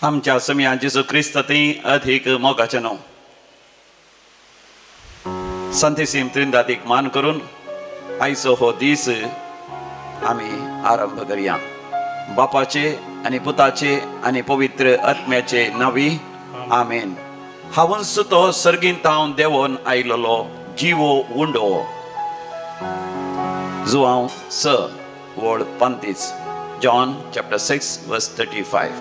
आमच्या समिया जेजू क्रिस्त ती अधिक मोगाचे न्हू संतेसीम त्रिंदातीक मान करून आयचो हो दीस आमी आरंभ करूया. बापाचे आनी पुताचे आनी पवित्र आत्म्याचे नावी आमेन. हांव सुतो सर्गींत हांव देंवन आयलोलो जिवो उंडो जुआंव 6 वड 35 जॉन चॅप्टर 6 वर्स 35.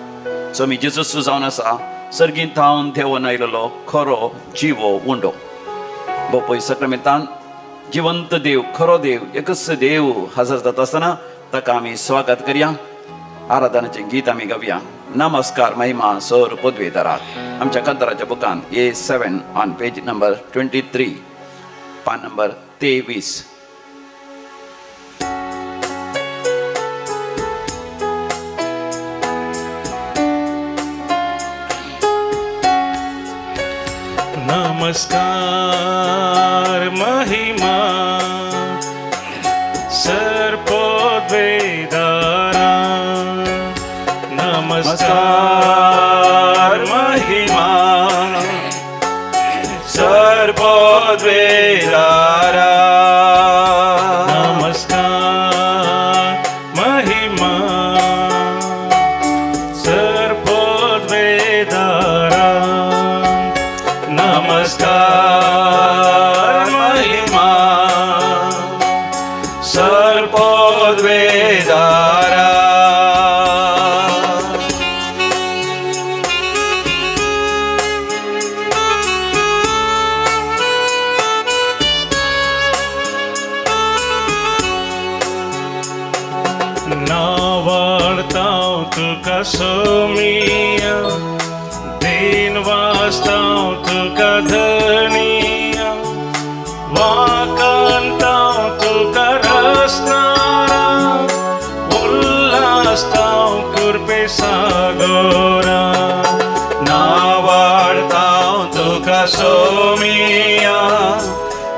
सो मी जेजू जावन आसा सर्गींत हांव देंवन आयलोलो खरो जिवो उंडो. बोपय सक्रामेंतान जिवंत देव खरो देव एकच देव हजर जाता आसतना ताका आमी स्वागत करया. आराधनाचे गीत आमी गावया. नमस्कार महिमा सर पदवेदाराक. आमच्या कंतराच्या बुकान A7 ऑन पेज नंबर 23 पान नंबर 23. नमस्कार महिमा सर्वोद्वेदारा. नमस्कार महिमा सर्वोद्वेदारा. नमस्कार महिमा सर्वोद्वेदारा. नमस्कार महिमा सर्वोद्वेदारा. नावाळतां तुका सोमिया दिन वाचतां तुका धनिया वाकांतां तुका रसनारा उल्हासतां कुर्पे सागोरा. नावाळतां तुका सोमिया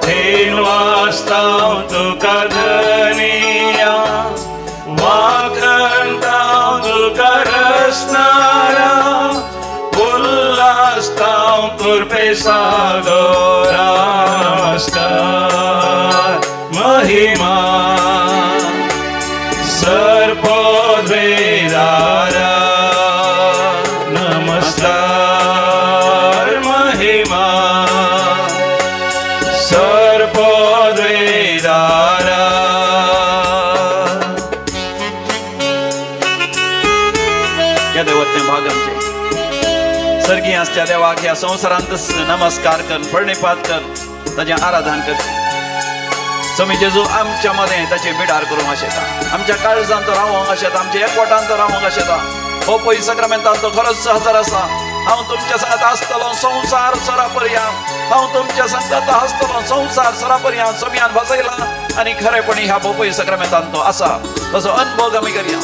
दिन वाचतां तुका धनिया वाकांतां तुका रसनारा उल्हासतां कुर्पे सागोरा. नमस्कार महिमा सर्वोद्वेदारा. नमस्कार महिमा सर्वोद्वेदारा. या देवत्ने भाग आमचे सर्गी असत्या देवाक ह्या संवसारांत नमस्कार कर प्रणिपात कर ताचे आराधन करचे. समी जेजू आमच्या मध्ये ताचे बिडार करूंक आशेता. आमच्या काळजांत तो रावंक आशेता. आमच्या एकवटांत तो रावंक आशेता. हो पळय सक्रामेंतांत तो खरोच हजर आसा. हांव तुमच्या संगत आसतलो संवसार सरा पर्यंत. हांव तुमच्या संगत आसतलो संवसार सरा पर्यंत. समियान बसयला आनी खरेपणी ह्या पळय सक्रामेंतांत तो आसा तसो अनुभव आमी करया.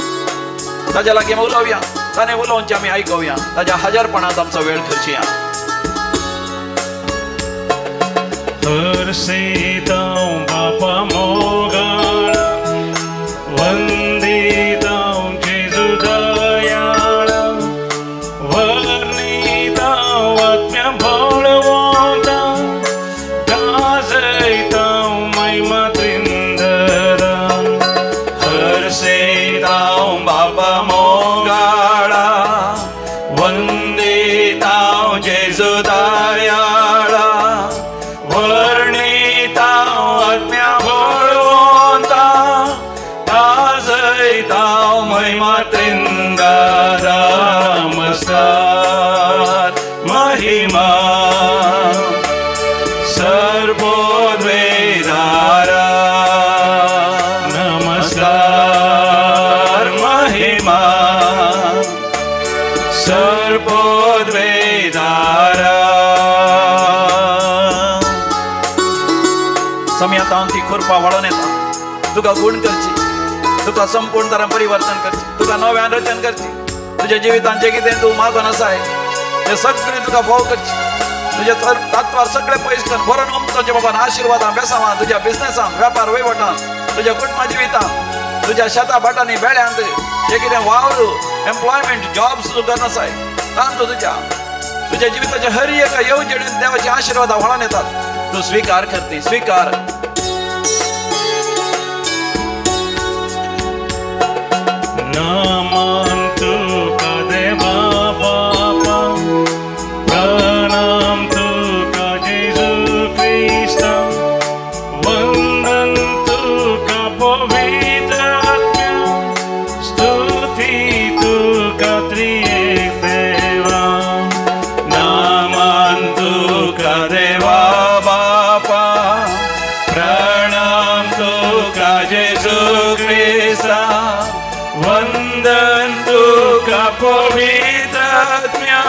ताच्या लागीं उलोवया. ताणें उलोवचें आमी आयकुया. ताच्या हजरपणांत आमचो वेळ खर्चया. हर्षितां बापा मोगाळा वंदितां जेजू दयाळा वर्णितां आत्म्या बळवंता गाजयतां महिमा त्रिंदरा. हर्षितां बापा मोगाळा वंदितां जेजू दयाळा वर्णितां आत्म्या बळवंता गाजयतां महिमा त्रिंदरा. नमस्कार महिमा सर्वोद्वेदारा. नमस्कार महिमा सर्वोद्वेदारा. समयात हांव ती खुरपा वाळून येता. तुका गुण करची. तुका संपूर्ण तरां परिवर्तन करची. तुका नव्यान रचन करची. तुज्या जिवितांत जें कितें तूं मागून आसाय तें सगळें तुका फोव करची. तुज्या तत्वार सगळें पयस कर. बरो तुज्या बाबान आशिर्वादां बेसांवां तुज्या बिझनेसांत वेपार वैवटांत तुज्या कुटुंबा जिवितांत तुझ्या शेता भाटांनी बेळ्यांत जे कितें वावर एम्प्लॉयमेंट जॉब्स तूं करनासाय तांतो तुझ्या जीविताच्या हर एका येवजणेत देवाचे आशीर्वाद व्हाळान येतात. तू स्वीकार करते, स्वीकार. नामान तुका देवा बापा, प्रणाम तुका जेजू ख्रिस्ता, वंदन तुका पवित्र आत्म्या, स्तुती तुका त्रिएक देवा. नामान तुका देवा बापा, प्रणाम तुका जेजू ख्रिस्ता, वंदन तुका पवित्र आत्म्या,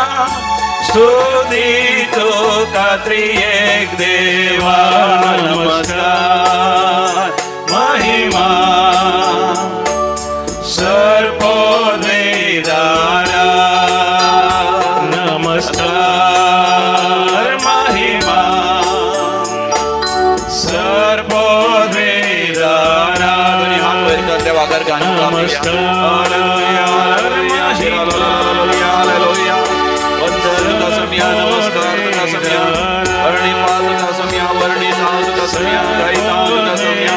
स्तुती तुका त्रिएक देवा. नमस्कार महिमा सर्वोदयदारा, नमस्कार महिमा सर्वोदयदारा. दोन्ही हात वर कर देवा, कर गाणं. नमस्कार नमस्कार तुका सम्या, वर्णी पाद तुका सम्या, वर्णी नाव तुका सम्या, गाई नाव तुका सम्या.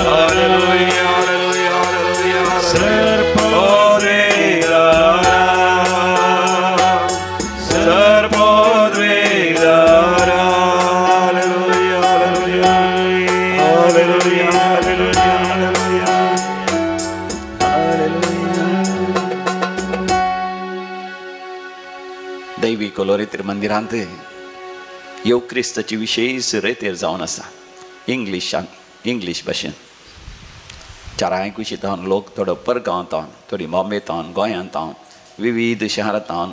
Hallelujah hallelujah hallelujah. सर्वोदयदारा, सर्वोदयदारा. Hallelujah hallelujah hallelujah hallelujah hallelujah hallelujah. दैवी कोलोरीतील मंदिरांत येव क्रिस्ताची विशेष रेतेर जावन आसा. इंग्लीश भाशेन चार आयकूं शितावन लोक थोडो परगांवांतावन, थोडी बॉम्बेतावन, गोंयांतावन, विविध शहरांतावन,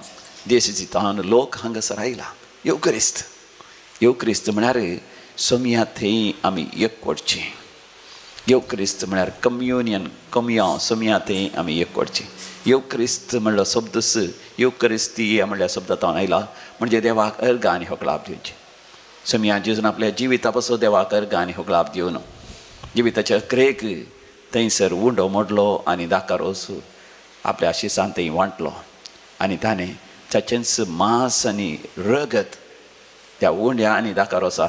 देशांतावन लोक हांगासर आयला. येव क्रिस्त म्हळ्यार सोमिया थंय आमी एकवटचें. येव क्रिस्त म्हळ्यार कम्युनियन सोमिया थंय आमी एकवटचें. येव क्रिस्त म्हणलो शब्दस युकरिस्ती म्हणल्या शब्दांतावन आयला, म्हणजे देवाक अर्घ आनी होक लाभ दिवचे. सोमिया जेजून आपल्या जिविता पासून देवाक अर्घ आनी होक लाभ दिवन जिविताच्या अखेरेक थंयसर उंडो मोडलो आनी दाकारोस आपल्या शिसान थंय वांटलो. आनी ताणें ताचेंच मांस आनी रगत त्या उंड्या आनी दाकारोसा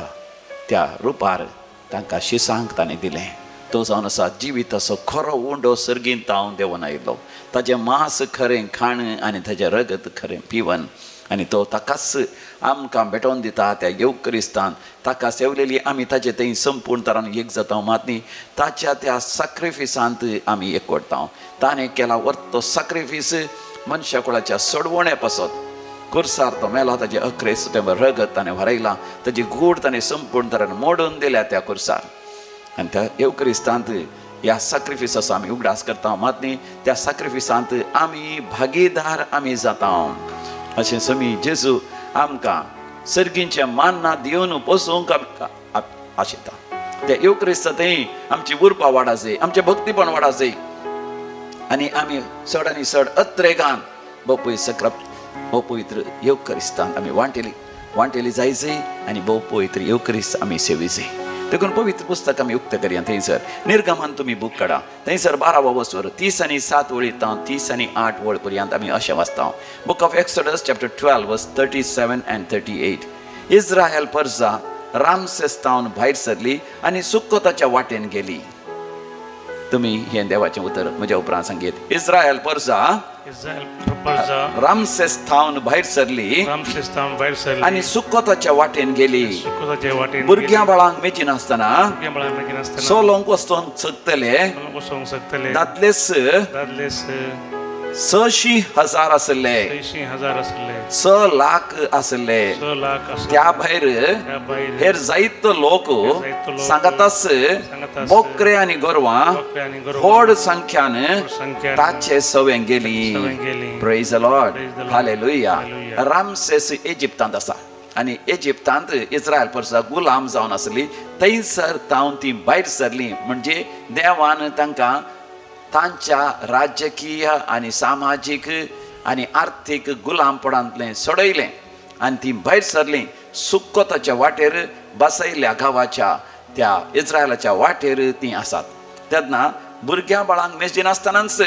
त्या रुपार तांकां शिसांक ताणें दिलें. तो जावन आसा जिविताचो खरो उंडो सर्गीन तावन देंवन आयिल्लो. ताजें मांस खरें खाण आनी ताजें रगत खरें पिवन, आनी तो ताकाच आमकां भेटोवन दिता त्या येवक्रिस्तान. ताका सेवलेली आमी ताजे थंय संपूर्ण तरान एक जाता. मात न्ही, ताच्या त्या सॅक्रिफिसांत आमी एकवटता. ताणें केला वर्तो सॅक्रिफीस मनशा कुळाच्या सोडवणे पासत. कुर्सार तो मेला, ताजे अखरेस तें रगत ताणें व्हरयलां, ताजी गूड ताणें संपूर्ण तरान मोडून दिल्या त्या कुर्सार. आनी त्या येवक्रिस्तांत ह्या सॅक्रिफिसाचो आमी उगडास करता. मात न्ही, त्या सॅक्रिफिसांत आमी भागीदार आमी जाता. अशें समी जेजू आमकां सर्गींचें मान्ना दिवन पोसूंक आशेता. त्या येवक्रिस्त थंय आमची उर्बा वाडा जाय, आमचें भक्तीपण वाडा जाय, आनी आमी चड आनी चड अत्रेगान भोव पवित्र येवक्रिस्तांत आमी वांटेली जाय आनी भोव पवित्र येवक्रिस्त आमी सेवी जाय. देखून पवित्र पुस्तक आमी उक्त करया. थंयसर निर्गमान तुमी बूक काडा. थंयसर 12वा वचूर 30 आनी 7 वळींतावन 30 आनी 8 वळ पर्यंत आमी अशें वाचता. बुक ऑफ एक्सोडस चॅप्टर 12 वर्स 37 and 38. इस्रायल परजा रामसेस्तावन भायर सरली आनी सुक्कोताच्या वाटेन गेली. तुमी हें देवाचें उतर म्हज्या उपरांत सांगीत. इस्रायल परजा रामसेस्तावन भायर सरली आनी सुक्कोताच्या वाटेन गेली. भुरग्यां बाळांक मेची नासतना सोलोंक वचून चकतले. दादलेस 6,000 आसले. 6 लाख आसले. त्या भायर हेर जायतो लोक सांगतास बोकरे आनी गोरवां व्हड संख्यान ताचे सवें गेली. Praise the Lord. Hallelujah. Rameses इजिप्तांत आसा आनी इजिप्तांत इस्रायल परसा गुलाम जावन आसली. थंयसर तावन ती भायर सरली. म्हणजे देवान तांकां तांच्या राजकीय आनी सामाजीक आनी आर्थीक गुलामपणांतलें सोडयलें आनी ती भायर सरलीं. सुक्कोताच्या वाटेर बसयल्या गांवाच्या त्या इस्रायलाच्या वाटेर ती आसात. तेन्ना भुरग्यां बाळांक मेजी नासतनाच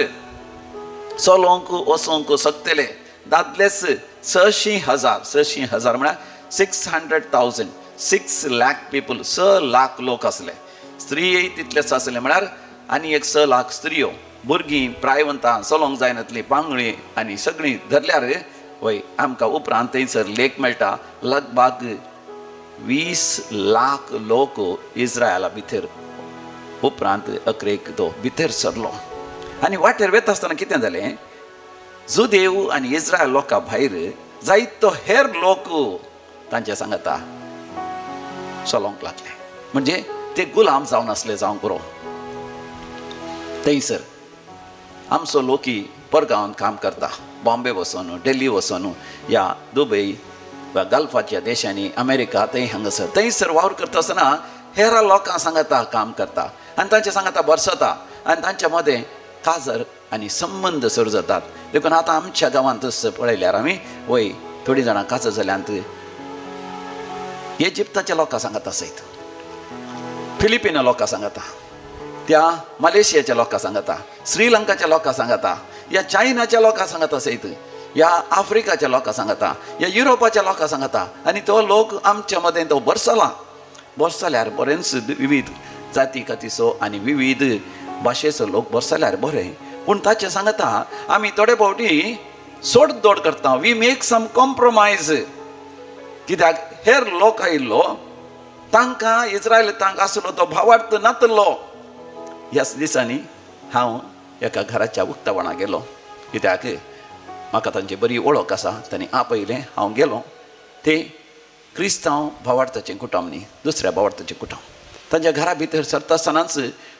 चलोंक वचोंक सकतले. दादलेस 600,000 म्हळ्यार 600,000 6 लाख पीपल 6 लाख लोक असले. स्त्रीय तितलेच असले म्हळ्यार आनी एक 6 लाख स्त्रियो भुरगीं प्रायवंतां चलोंक जायनातलीं पांगळी आनी सगळीं धरल्यार वय आमकां उपरांत थंयसर लेख मेळटा लगभग 20 लाख लोक इस्रायला भितर उपरांत अकरेक तो भितर सरलो. आनी वाटेर वता आसतना कितें जालें, जुदेव आनी इस्रायल लोकां भायर जायतो हेर लोक तांच्या सांगाता चलोंक लागले. म्हणजे ते गुलाम जावन आसले जावं पुरो. थंयसर आमचो लोकी परगांवांत काम करता, बॉम्बे वचून दिल्ली वचून या दुबय वा गल्फाच्या देशांनी अमेरिका थंय हांगासर थंयसर वावर करता आसतना हेरा लोकां सांगाता काम करता आनी तांच्या सांगाता बरसता आनी तांच्या मदें काजर आनी संबंद सुरू जातात. देखून आतां आमच्या गांवांत पळयल्यार आमी वय थोडीं जाणां काजर जाल्यांत इजिप्ताच्या लोकां सांगाता सयत, फिलिपिना लोकां सांगाता, त्या मलेशियाच्या लोकां सांगाता, श्रीलंकाच्या लोकां सांगाता, या चायनाच्या लोकां सांगाता सयत, या आफ्रिकाच्या लोकां सांगाता, या युरोपाच्या लोकां सांगाता. आनी तो लोक आमच्या मदें तो बरसल्यार बरेंच विविध जाती कातीचो आनी विविध भाशेचो लोक बरसल्यार बरें. पूण ताचे सांगता आमी थोडे फावटी सोड दोड करता, वी मेक सम कॉम्प्रोमायज. कित्याक हेर लोक आयिल्लो तांकां इस्रायलितांक आसलो तो भावार्थ नातलो. ह्या दिसांनी हांव एका घराच्या उक्तावणाक गेलो, कित्याक म्हाका तांची बरी वळख आसा. तांणी आपयलें, हांव गेलो. ते क्रिस्तांव भावार्थाचें कुटुंब न्ही, दुसऱ्या भावार्थाचें कुटुंब. तांच्या घरा भितर सरता आसतनाच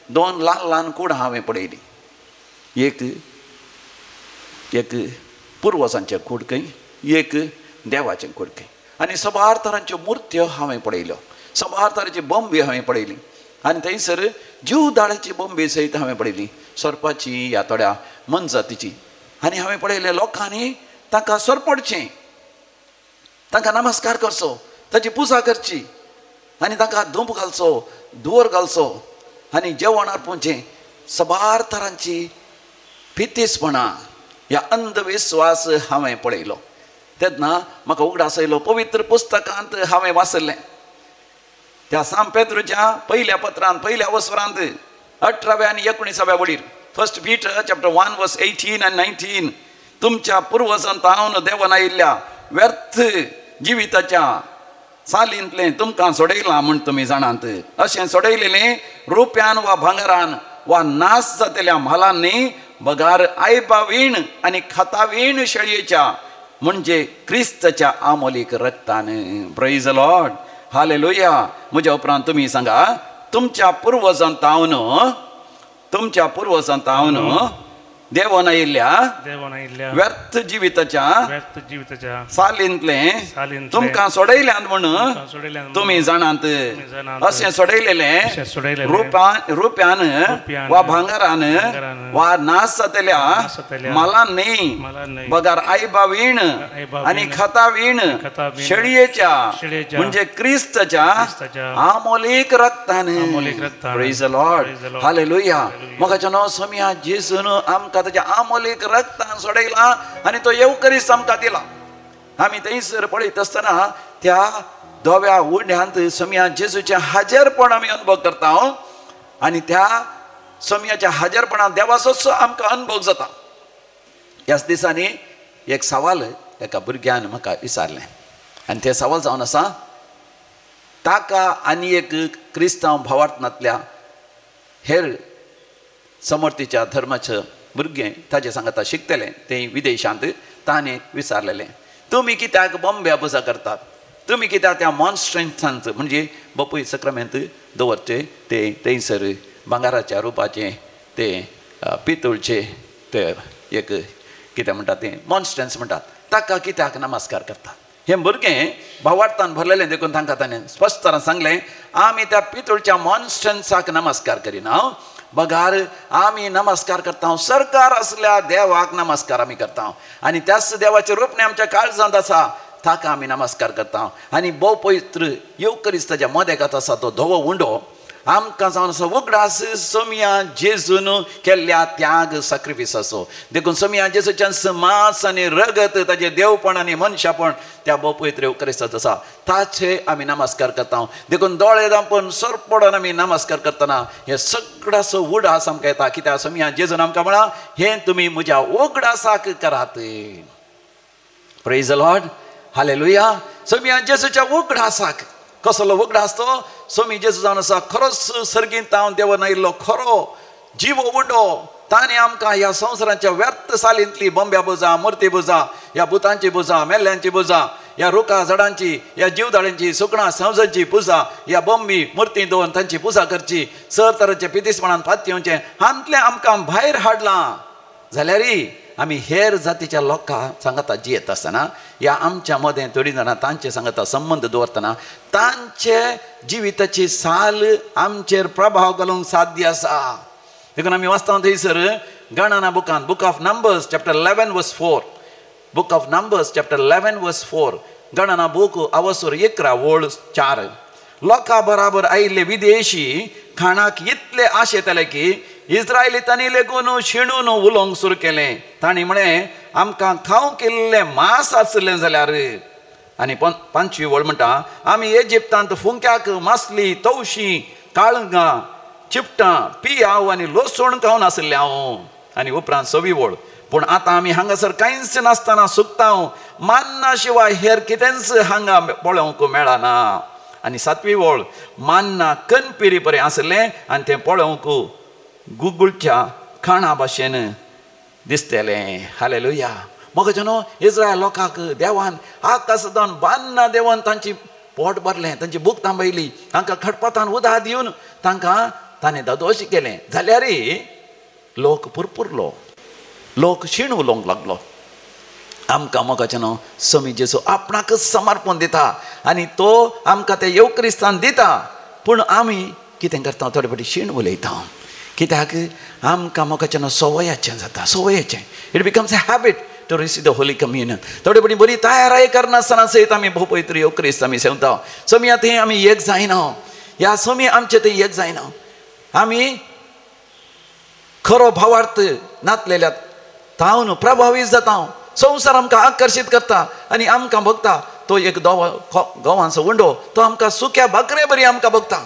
2 ल्हान कुडां हांवें पळयलीं. एक पुर्वजांचें कुडकय, एक देवाचें कुडकय. आनी सबार तरांच्यो मुर्त्यो हांवें पळयल्यो, सबार तरांची बॉम्बे हांवें पळयली. आनी थंयसर जीव दाळ्याची बॉम्बे सयत हांवें पळयली, सरपाची ह्या थोड्या मनजातीची. आनी हांवें पळयलें लोकांनी तांकां सरपडचें, तांकां नमस्कार करचो, ताची पुजा करची आनी तांकां धूप घालचो, धुवर घालचो आनी जेवण अर्पोवचें. सबार तरांची फितीसपणां ह्या अंधविश्वास हांवें पळयलो. तेन्ना म्हाका उगडास आयलो. पवित्र पुस्तकांत हांवें वाचलें, त्या सांत पेद्रूच्या पयल्या पत्रांत पयल्या वस्वरांत 18व्या आनी 19व्या वळीर, 1 Peter chapter 1 verse 18 and 19, तुमच्या पुर्वजांतावन देवान आयिल्ल्या व्यर्थ जिविताच्या चालींतलें तुमकां सोडयलां म्हूण तुमी जाणात. अशें सोडयलेलें रुप्यान वा भांगरान वा नाश जातल्या म्हालांनी बगार आयबावीण आनी खतावीण शेळयेच्या म्हणजे क्रिस्ताच्या आमोलीक रक्तान. Praise the Lord, hallelujah. म्हज्या उपरांत तुमी सांगा, तुमच्या पुर्वजांतावन देवान आयिल्ल्या व्यर्थ जिविताच्या चालींतलें तुमकां सोडयल्यात म्हणून तुमी जाणात. अशें सोडयलेलें रुप्यान वा भांगरान वा नाश जातल्या मालांनी बगार आयबावीण आनी खतावीण शेळयेच्या म्हणजे क्रिस्ताच्या आमोलीक रक्तान. Praise the Lord, hallelujah. मोगाच्या सोम्या जेजून आमकां ताच्या आमोलीक रक्तान सोडयला आनी तो येवकरीस आमकां दिला. आमी थंयसर पळयत आसतना त्या धव्या उंड्यांत सोम्या जेजूचें हाजेरपण आमी अनुभव करता आनी त्या सोम्याच्या हाजेरपणांत देवाचो आमकां अनुभव जाता. ह्याच दिसांनी एक सवाल एका भुरग्यान म्हाका विचारलें आनी तें सवाल जावन आसा, ताका आनी एक क्रिस्तांव भावार्थांतल्या हेर समर्थीच्या धर्माचे भुरगे ताचे सांगता शिकतले ते विदेशांत. ताणें विचारलेलें, तुमी कित्याक बॉम्बे पुजा करतात, तुमी कित्याक त्या मॉन्स्ट्रन्सांत म्हणजे बपूय सक्रामेंत दवरचे ते थंयसर भांगाराच्या रुपाचे ते पितूळचे ते एक कितें म्हणटात ते मॉन्स्ट्रन्स म्हणटात, ताका कित्याक नमस्कार करतात. हे भुरगें भावार्थान भरलेलें देखून तांकां ताणें स्पश्ट तरान सांगलें, आमी त्या पितूळच्या मॉन्स्ट्रन्साक नमस्कार करिना, बगार आमी नमस्कार करता सरकार असल्या देवाक नमस्कार आमी करता आनी त्याच देवाचें रूपणे आमच्या काळजांत आसा ताका आमी नमस्कार करता. आनी भोव पवित्र येवकरीस ताच्या मदेकात आसा तो धवो उंडो आमकां जावन असो उगडास सोमिया जेजून केल्ल्या त्याग सॅक्रिफिसाचो देखून सोमिया जेजूच्यान मांस आनी रगत ताजे देवपण आनी मनशापण त्या पवित्र युक्रिस्ताचो आसा ताचे आमी नमस्कार करता देखून दोळे धांपून सर पडोन आमी नमस्कार करतना हे सगळाचो उडास आमकां येता कित्याक सोमिया जेजून आमकां म्हणा हे तुमी म्हज्या उगडासाक करात प्रेज द लॉर्ड हालेलुया सोमिया जेजूच्या उगडासाक कसलो उगडास तो सोमी जेजू जावन आसा खरोच सर्गींत तावन देवान आयिल्लो खरो जीव उंडो ताणें आमकां ह्या संवसाराच्या व्यर्थ सालींतली बंब्या बुजां मुर्ती बुजां ह्या भुतांची बुजां मेल्ल्यांची बुजां ह्या रुखां झाडांची ह्या जीवदाळ्यांची सुकणां संवसांची पुजा ह्या बंबी मुर्ती दवरून तांची पुजा करची सर तरेचे पितीसपणान पातयेवचें हांतलें आमकां भायर हाडलां जाल्यार आमी हेर जातीच्या लोकां सांगता जियेत आसतना ह्या आमच्या मदें थोडीं जाणां तांचे सांगता संबंद दवरतना तांचे जिविताची साल आमचेर प्रभाव घालूंक साध्य आसा देखून आमी वाचता थंयसर गणना बुकान बुक ऑफ नंबर्स चॅप्टर 11 वर्स 4 बुक ऑफ नंबर्स चॅप्टर 11 वर्स 4 गणना बूक अवसूर 11 वोळ 4 लोकां बराबर आयिल्ले विदेशी खाणाक इतले आशेताले की इस्रायलितांनी लेगून शिणून उलोवंक सुरू केलें तांणी म्हळें आमकां खावंक इल्लें मांस आसलें जाल्यार आनी 5वी वळ म्हणटा आमी इजिप्तांत फुंक्याक मासली तवशीं काळंगां चिपटां पियाव आनी लसूण खावन आसले हांव आनी उपरांत 6वी वळ पूण आतां आमी हांगासर कांयच नासतना सुकता मान्ना शिवाय हेर कितेंच हांगा पळोवंक मेळना आनी 7वी वळ मान्ना कणपिरी परें आसलें आनी तें पळोवंक गुगुळच्या खाणा भाशेन दिसतलें हालेलुया मोगाचे न्हू इस्रायल लोकांक देवान आकाशांत बान्ना देवान तांची पोट भरलें तांची भूक थांबयली तांकां खटपतान उदक दिवन तांकां ताणें दोदोशी केलें जाल्यार लोक पुरपुरलो लोक शीण उलोवंक लागलो आमकां मोगाचे न्हू सोमी जेजू आपणाकच समर्पण दिता आनी तो आमकां ते येवक्रिस्तान दिता पूण आमी कितें करता थोडे फावटी शीण उलयता कित्याक आमकां मोगाचें न्हू सवयाचें जाता सवयेचें it becomes a habit to receive the holy communion थोडे फावटी बरी तयाराय करनासतना सयत आमी भोव पवित्र येवक्रिस्त आमी सेवता सोमी थंय आमी एक जायना ह्या सोमी आमचे थंय एक जायना आमी खरो भावार्थ नातलेल्यात तावन प्रभावीत जाता संवसार आमकां आकर्शीत करता आनी आमकां भोगता तो एक गोवांचो उंडो तो आमकां सुक्या भाकरे बरी आमकां भोगता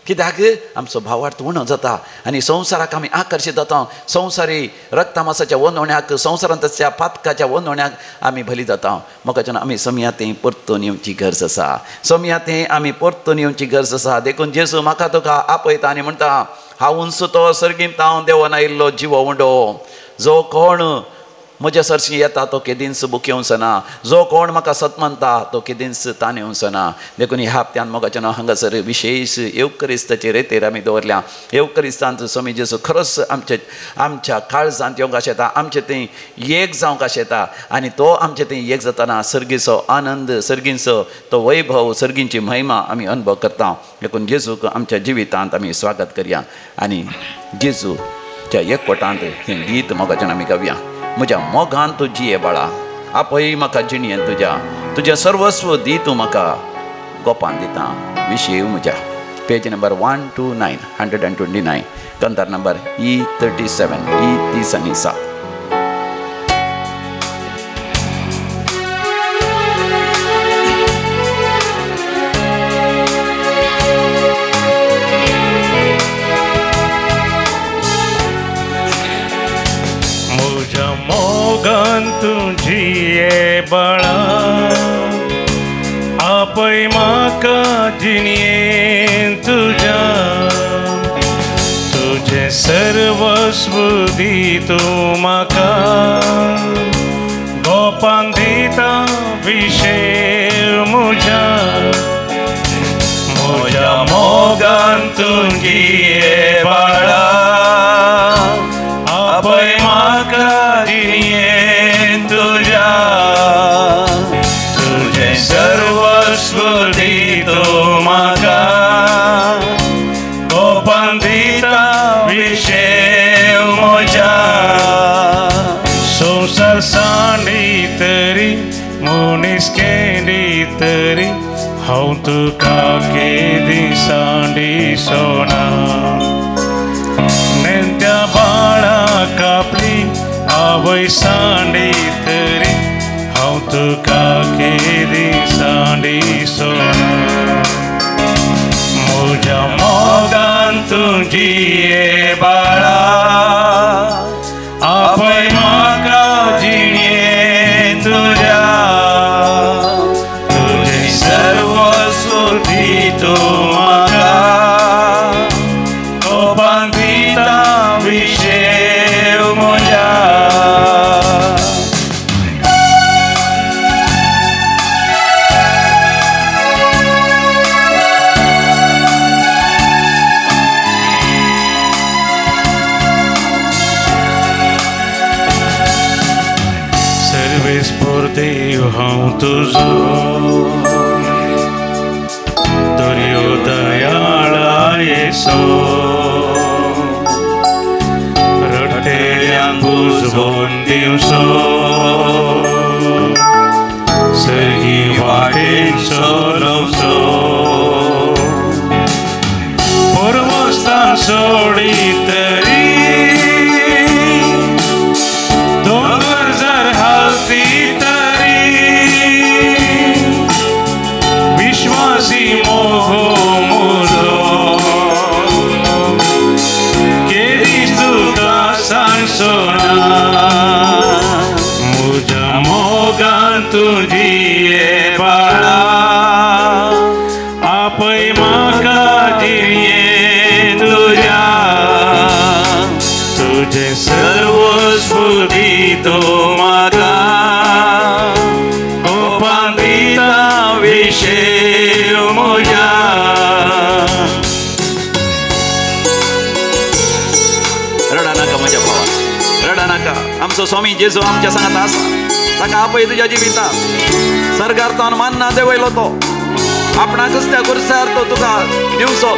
कित्याक आमचो भावार्थ उणो जाता आनी संवसाराक आमी आकर्शीत जाता संवसारी रक्तमासाच्या वंदोवण्याक संवसारांतच्या पातकाच्या वंदोवण्याक आमी भली जाता मोगाच्यान आमी सोमयातें परतून येवची गरज आसा सोमयातें आमी परतून येवची गरज आसा देखून जेजू म्हाका तुका आपयता आनी म्हणटा हांव तो सर्गींत हांव देवान आयिल्लो जिवो उंडो जो कोण म्हज्या सरशी येता तो केदींच बुक येवचना जो कोण म्हाका सत म्हणटा तो केदींच तान येवचना देखून ह्या हप्त्यान मोगाच्यान हांगासर विशेश येवक्रिस्ताचे रेतेर आमी दवरल्या येवक्रिस्तांत सोमी जेजू खरोच आमच्या काळजांत येवंक आशेता आमचे थंय एक जावंक आशेता आनी तो आमचे थंय एक जाताना सर्गीचो आनंद सर्गींचो तो वैभव सर्गींची महिमा आमी अनुभव करता देखून जेजूक आमच्या जिवितांत आमी स्वागत करया आनी जेजूच्या एकवटांत हें गीत मोगाच्यान आमी गावया म्हज्या मोगान तूं जिये बाळा आपय म्हाका जिणयेन तुज्या सर्वस्व दी तूं म्हाका गोपान दिता विशेव म्हज्या page number 129 129 कंतार number E37 E37 मोगान तुझिये बाळा आपय म्हाका जिणयेन तुझे सर्वस्व दी तूं म्हाका गोपान दिता विशेव म्हज्या मोगान तुझिये बाळा आपय म्हाका जिणयेन तुझे सर्वस्व दी तूं म्हाका गोपान दिता विशेव म्हज्या संवसार सांडी तरी मनीस केली तरी हांव तुका केदी सोना नेत्या बाळाक आपली आवय सांडी तरी हांव तुका केदी सोना म्हज्या मोगान तुजी ये बाळा आपय म्हाका जिणे तुज्या तुजे सर्वस्व दितो म्हाका कोपान दिता विशेव म्हज्या Deus हांव तुजो दर्यो दयाळा येसो रडटेल्यांक बुजवून दिवचो सही वाटेन चलोवचो पर्वस्तान सोडी तरी दोंगर जर हालती विश्वासी मोहो मुजो केदीस तुका सांगसोना म्हज्या मोगान तुजी ये बाळा आपय म्हाका जिणे तुज्या तुजें सर्वस्व दितो म्हाका कोपान दिता विशेव म्हज्या रडा नाका म्हज्या भावा रडा नाका आमचो स्वामी जेजू आमच्या सांगात आसा ताका आपय तुज्या जिवितांत सर्गार्थान मान्ना देवयलो तो आपणाकच त्या कुर्सार तो तुका दिवचो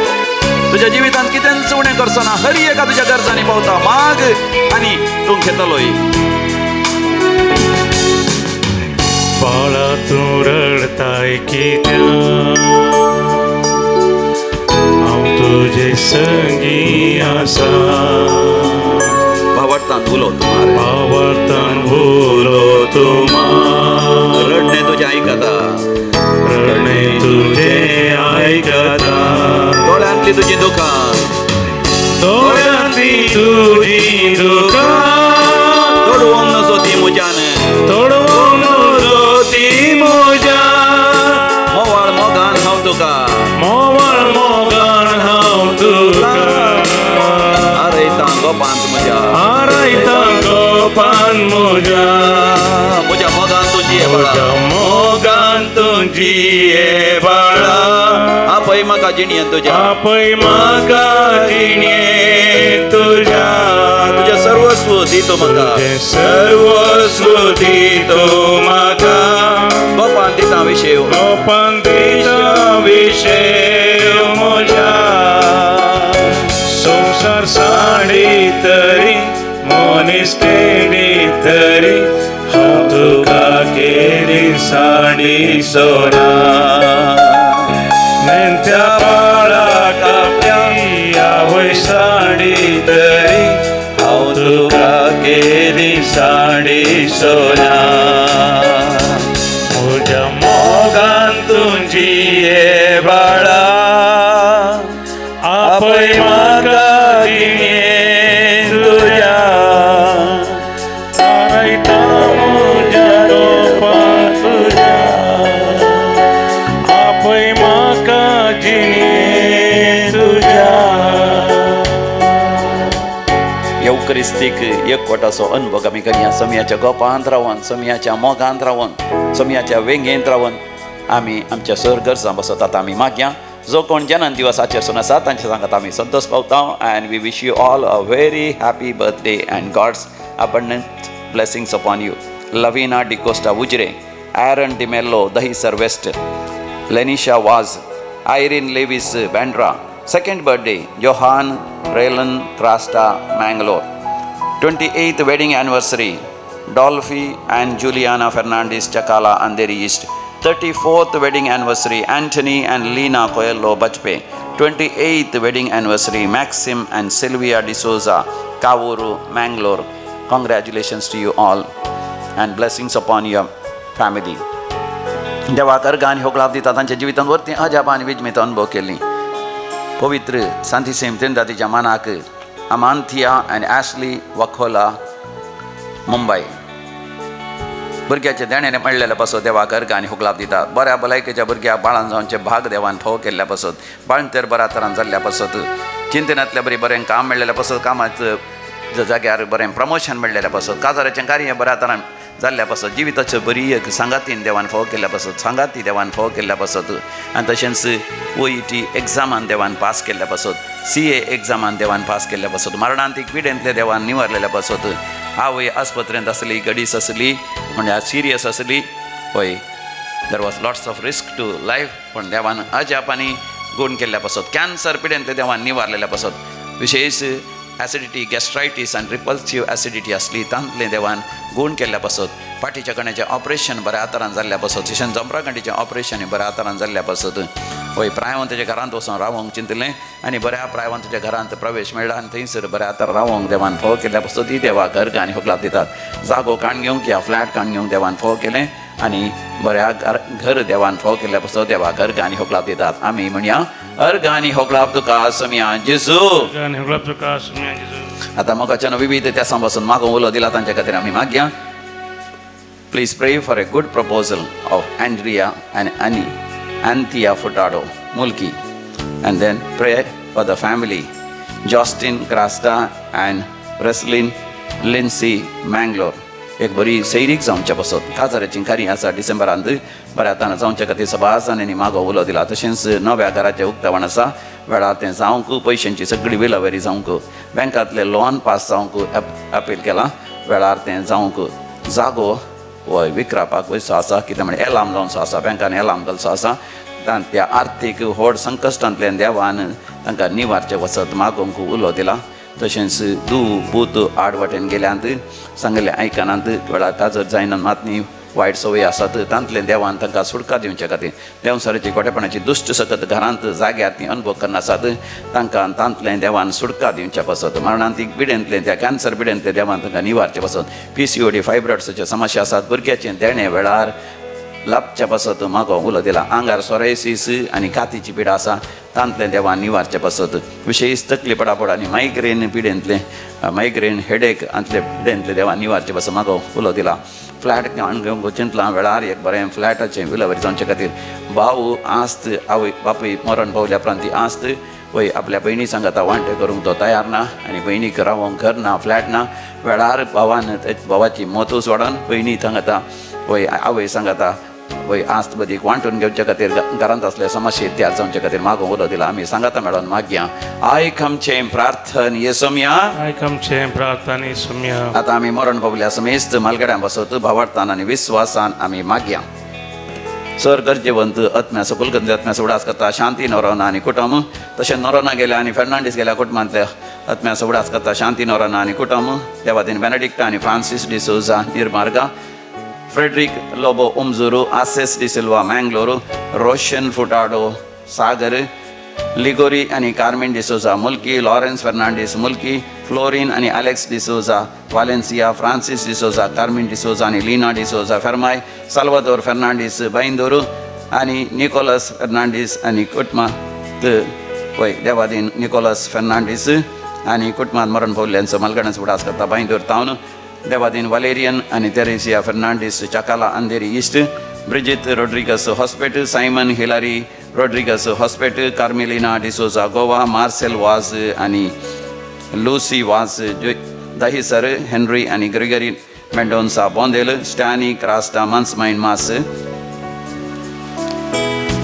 तुज्या जिवितांत कितेंच उणें करचो ना हर एका तुज्या गरजांनी पावता माग आनी तूं घेतलोय बाळा तूं रडताय कित्या हांव तुजे संगी आसा भावार्थान उलोव भावार्थान उलोव तुमार रडणे तुजें आयकता रडणे तुजें आयकता दोळ्यांतली तुजी दुकान दोळ्यांतली तुजी दुकान तोडवंक नजो ती म्हज्यान तोडवंक नजो ती म्हज्या मोवाळ मोगान हांव तुका मोवाळ मोगान हांव तुका आरयता गोपांत म्हज्या आरयता गोपान म्हज्या म्हज्या मोगान तुजी म्हज्या मोगान तुजी ये बाळा आपय म्हाका जिणें तुज्या आपय म्हाका जिणें तुज्या तुजें सर्वस्व दितो म्हाका तुजें सर्वस्व दितो म्हाका गोपांत दिता विशेव गोपान दिता विशेव म्हज्या संवसार साडी तरी मनीस तेडी तरी हांव तुका केली साडी सोना नेत्या बाळाक आपल्या आवय साडी तरी हांव तुका केली साडी सोना म्हज्या मोगान तुजी ये बाळा आपय म्हाका जिणें तुज्या आरयता म्हज्या गोपान तुज्या आपय म्हाका जिणें तुज्या येवकरिस्तीक एकवटाचो अनुभव आमी करया समयाच्या गोपांत रावन समयाच्या मोगांत रावन समयाच्या वेंगेंत रावन आमी आमच्या सर गरजां बसत आतां आमी मागया जो कोण जन्म दिवस आचरसून आसा तांच्या सांगात आमी संतोष पावता and we wish you all a very happy birthday and God's abundant blessings upon you Lavina D'Costa Ujire Aaron D'Mello Dahisar West Lenisha Vaz Irene Lewis Bandra second birthday Johan Relan Crasta Mangalore 28th wedding anniversary Dolphy and Juliana Fernandez Chakala Andheri East 34th wedding anniversary Anthony and Lena Coelho Bajpe. 28th wedding anniversary Maxim and Sylvia D'Souza, Kavuru, Mangalore. Congratulations to you all and blessings upon your family. देवा कर्गान होकलाब दिता तांच्या जिवितांवरती अजाप आणि विजमित अनुभव केली. पवित्र सांती सेम तिंदातीच्या मानाक अमांथिया and Ashley Wakhola, मुंबई. भुरग्याच्या देण्याने म्हणलेल्या पासून देवा कर्गान होकलाब दिता. बऱ्या भलायकेच्या भुरग्या बाळान जावचे भाग देवान फाव केल्ल्या पासून बाळन तर बऱ्या तरान जाल्ल्या पासून चिंतनातल्या बरें काम मेळलेल्या पासून कामाचं जाग्यार बरें प्रमोशन मेळलेल्या पासून काजाराचें कार्य बऱ्या तरान जाल्ल्या पासून जिविताच्यो बरी एक सांगातीन देवान फाव केल्ल्या पासून सांगाती देवान फाव केल्ल्या पासून आनी तशेंच OET एग्जामान देवान पास केल्ल्या पासून CA एग्जामान देवान पास केल्ल्या पासून मरणांतीक पिडेंतले देवान निवारलेल्या पासून आवय आस्पत्रेंत आसली गडीस आसली म्हणजे सिरियस आसली होय there was lots of risk to life पण देवान अजापानी गुण केल्ल्या पासून कॅन्सर पिडेंतले देवान निवारलेल्या पासून विशेष ॲसिडिटी गॅस्ट्रायटीस आनी रिपल्सिव्ह ॲसिडिटी आसली तांतले देवान गुण केल्ल्या पासून पाठीच्या कण्याचें ऑपरेशन बऱ्या तरान जाल्ल्या पासून तशेंच जमरागंडीचें ऑपरेशन बऱ्या तरान जाल्ल्या पासून होय प्रायवंताच्या घरांत वचून रावंक चिंतलें आनी बऱ्या प्रायवंताच्या घरांत प्रवेश मेळ्ळा आनी थंयसर बऱ्या तरान रावंक देवान फाव केल्ल्या पासून ती देवा घर आनी होकलाब दितात. जागो काण घेवंक या फ्लॅट काण घेवंक देवान फाव केलें आनी बऱ्या घर देवान फाव केल्ल्या पासून देवा घर आनी होकलाब दितात. आमी म्हणया अर्घ आनी होकलाब तुका समिया जेजू. आतां मोगाच्यान विविध त्यासां पासून मागो उलो दिला तांचे खातीर आमी मागया. प्लीज प्रे for a good proposal of Andrea end Anthea Furtado, Mulki, and then pray for the family, Justin Grasta and Breslin Lindsay Mangalore. एक बरी सैरीक जावच्या पासून काजाराची कार्य आसा डिसेंबरांत बऱ्या तरान जावच्या खातीर सभा आसानी मागो उलो दिला. तशेंच नव्या घराचें उक्तावण आसा वेळार तें जावंक पयशांची सगळी विलावरी जावंक बँकांतले लोन पास जावंक अपील केलां वेळार तें जावंक जागो वय विकरापाक वयसो आसा कितें म्हणजे एलाम लावनसो आसा बँकान एलाम घालचो आसा त्या आर्थीक व्हड संकश्टांतल्यान देवान तांकां निवारचें वचत मागोवंक उलो दिला. तशेंच भूत आडवटेन गेल्यांत सांगलें आयकनात वेळार काजर जायना मातनी वायट संवय आसात तांतले देवान तांकां सुटका दिवचे खातीर देवसाराची कोटेपणाची दुश्ट सकत घरांत जाग्यार ती अनुभव करनासात तांकां तांतले देवान सुटका दिवचे पासत मरणांतीक पिडेंतले त्या कॅन्सर पिडेंतले देवान तांकां निवारचे पासत PCOD फायब्रॉइड्साच्यो समस्या आसात भुरग्याचें देणे वेळार लाभच्या पासत मागो उलो दिला. आंगार सोरायसीस आनी कातीची पिडा आसा तांतले देवान निवारचे पासत विशेष तकली पडापड आनी मायग्रेन पिडेंतले मायग्रेन हेडेक आंतले पिडेंतले देवान निवारचे पासत मागो उलो दिला. फ्लॅट घेवंक चिंतलां वेळार एक बरें फ्लॅटाचें विलावरी जावचे खातीर भाऊ आस्त आवय बापूय मरण पावल्या उपरांत आस्त वय आपल्या भयणी सांगाता वांटे करूंक तो तयार ना आनी भयणीक रावंक घर ना फ्लॅट ना वेळार भावाची मोतू सोडून भयणी सांगता वय आवय सांगता वय आस्त बदीक वांटून घेवचे खातीर घरांत असले समस्या इत्याद जावचे खातीर मागो उलो दिला. आमी सांगाता मेळोन मागया आयकमचें प्रार्थन येसुम्या आयकमचें प्रार्थन येसुम्या. आतां आमी मरण पावल्या समेस्त मालगड्यां बसत भावार्थान आनी विस्वासान आमी मागया. सर गरजेवंत आत्म्या सकूल गंज आत्म्याचो उडास करता शांती नोरोना आनी कुटुंब तशें नोरोना गेल्या आनी फेर्नांडीस गेल्या कुटुंबांतल्या आत्म्याचो उडास करता शांती नोरोना आनी कुटुंब देवातीन बेनेडिक्ट आनी Francis D'Souza Nirmarga Frederick Lobo उमजुरू आसेस D'Silva Mangalore Roshan Furtado Sagar Ligory आनी Carmen D'Souza Mulki Lawrence Fernandes Mulki Florin आनी Alex D'Souza Valencia Francis D'Souza Carmine D'Souza आनी लीना डिसोजा फेर्माय साल्वादोर फेर्नांडीस बायंदोरू आनी निकोलस फेर्नांडीस आनी कुटुंबांत वय देवादीन निकोलस फेर्नांडीस आनी कुटुंबांत मरण पावल्यांचो मालगड्यांचो उडास करता बायंदोर तावन देवादीन वालेरियन आनी Teresia Fernandes Chakala Andheri East Bridget Rodrigues hospital Simon Hilary Rodrigues hospital Carmelina D'Souza Goa Marcel Vaz आनी लुसी वाज दहिसर हेनरी आनी Gregory Mendonca Bondel Stany Crasta मन्समाइन मास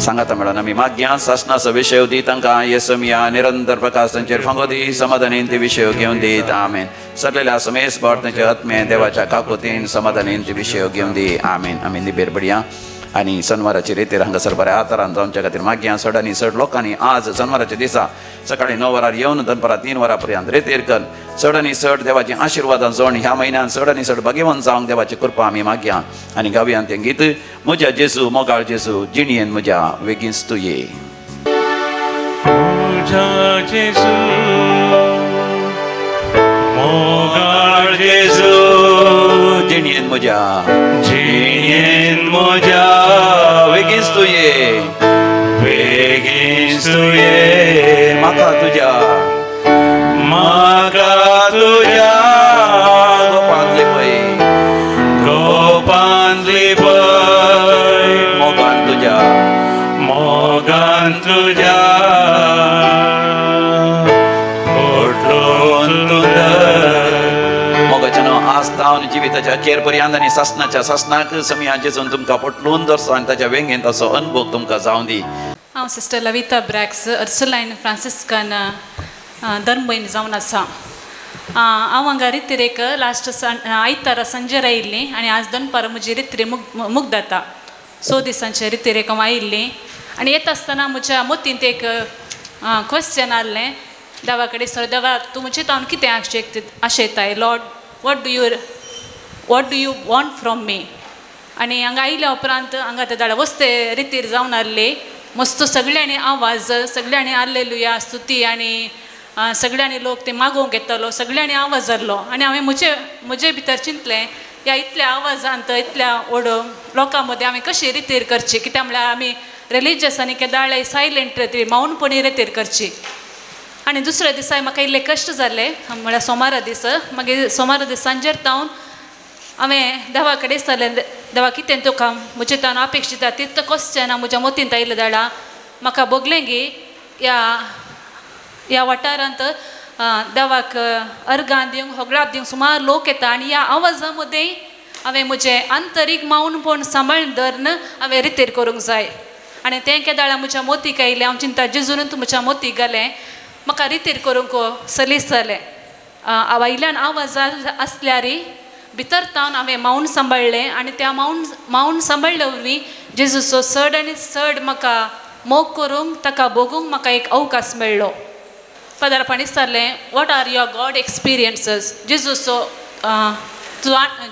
सांगाता मेळोन आमी मागया शासनाचो विशय दी तांकां येसुमिया निरंतर प्रकाश तांचेर फांगो दी समाधानीन ते विशय घेवन दीत आमेन. सगळ्या समेस भारताचे आत्मे देवाच्या काकुतीन समाधानीन ते विशय घेवन दी आमेन. आमी निबेर बडया आनी शनवाराचे रेतेर हांगासर बऱ्या आतारान जावच्या खातीर मागीं सड आनी सड लोकांनी आज शनवाराच्या दिसा सकाळीं 9 वरार येवन दनपारां 3 वरां पर्यंत रेतेर कर सड आनी सड देवाची आशिर्वादां जोड ह्या म्हयन्यान सड आनी सड भाग्यवान जावंक देवाची कृपा आमी मागया आनी गावयान तें गीत म्हज्या जेजू मोगाळ जेजू जिणयेन म्हज्या वेगींच तूं ये. जेजू मोगाळ जेजू जिणयेन म्हज्या वेगींच तूं ये वेगींच तूं ये म्हाका तुज्या गोपांतली पळय मोगान तुज्या मोगाचें नांव आस्तावन जिविताच्या अखेर पर्यंत आनी ससनाच्या ससनाक समिया जेजून तुमकां पटलून दर्सो आनी ताच्या वेंगेन तसो अनुभव तुमकां जावं दी. हांव सिस्टर लविता ब्रॅक्स अर्सुलायन फ्रांसिस्कान धर्मभयण जावन आसा. हांव हांगा रितीरेक लास्ट आयतारा संजेर आयिल्लीं आनी आज दनपार म्हजी रितीरे मुग जाता. 6 दिसांचे रितीरेक हांव आयिल्लीं आनी येता आसतना म्हज्या मोतींत एक क्वेश्चन आहलें देवा कडेन. सर देवा तूं म्हजे तावन कितें आशेताय Lord what do you want from me. आनी हांगा आयल्या उपरांत हांगा ते धाडा वस्ते रितीर जावन आहले मस्त सगळ्यांनी आवाज सगळ्यांनी हाल्लेलुया स्तुती आनी सगळ्यांनी लोक ते मागोवंक येतालो सगळ्यांनी आवाज जाल्लो आनी हांवें म्हजे भितर चिंतलें ह्या इतल्या आवाजांत इतल्या व्हड लोकां मदीं हांवें कशी रितीर करची कित्याक म्हळ्यार आमी रिलिजियस आनी केदाळे सायलेंट रितीर मौनपणी रितीर करची. आनी दुसऱ्या दिसा म्हाका इल्लें कश्ट जालें म्हळ्यार सोमारा दीस मागीर सोमारा दीस सांजेर तावन हांवें देवा कडेन दिसतालें देवा कितें तुका म्हजे तावन अपेक्षीत तितलो क्वेश्चन हांव म्हज्या मोतींत आयिल्लो धाडा. म्हाका बोगलें गी ह्या वाठारांत देवाक अर्गां दिवंक होगळाप दिवंक सुमार लोक येता आनी ह्या आवाजा मदीं हांवें म्हजें आंतरीक मौनपण सांबाळून धरून हांवें रितीर करूंक जाय. आनी तें केदाळ म्हज्या मोतीक आयलें हांव चिंता जेजून तूं म्हज्या मोतीक घालें म्हाका रितीर करूंक सलीस जालें. वयल्यान आवाज आसल्यार भितर तावन हांवें मौन सांबाळलें आनी त्या मौन सांबाळले वरवीं जेजूचो चड आनी चड म्हाका मोग करूंक ताका बगूंक म्हाका एक अवकाश मेळ्ळो. पदार्पणी जाल्लें what are your God experiences जेजूचो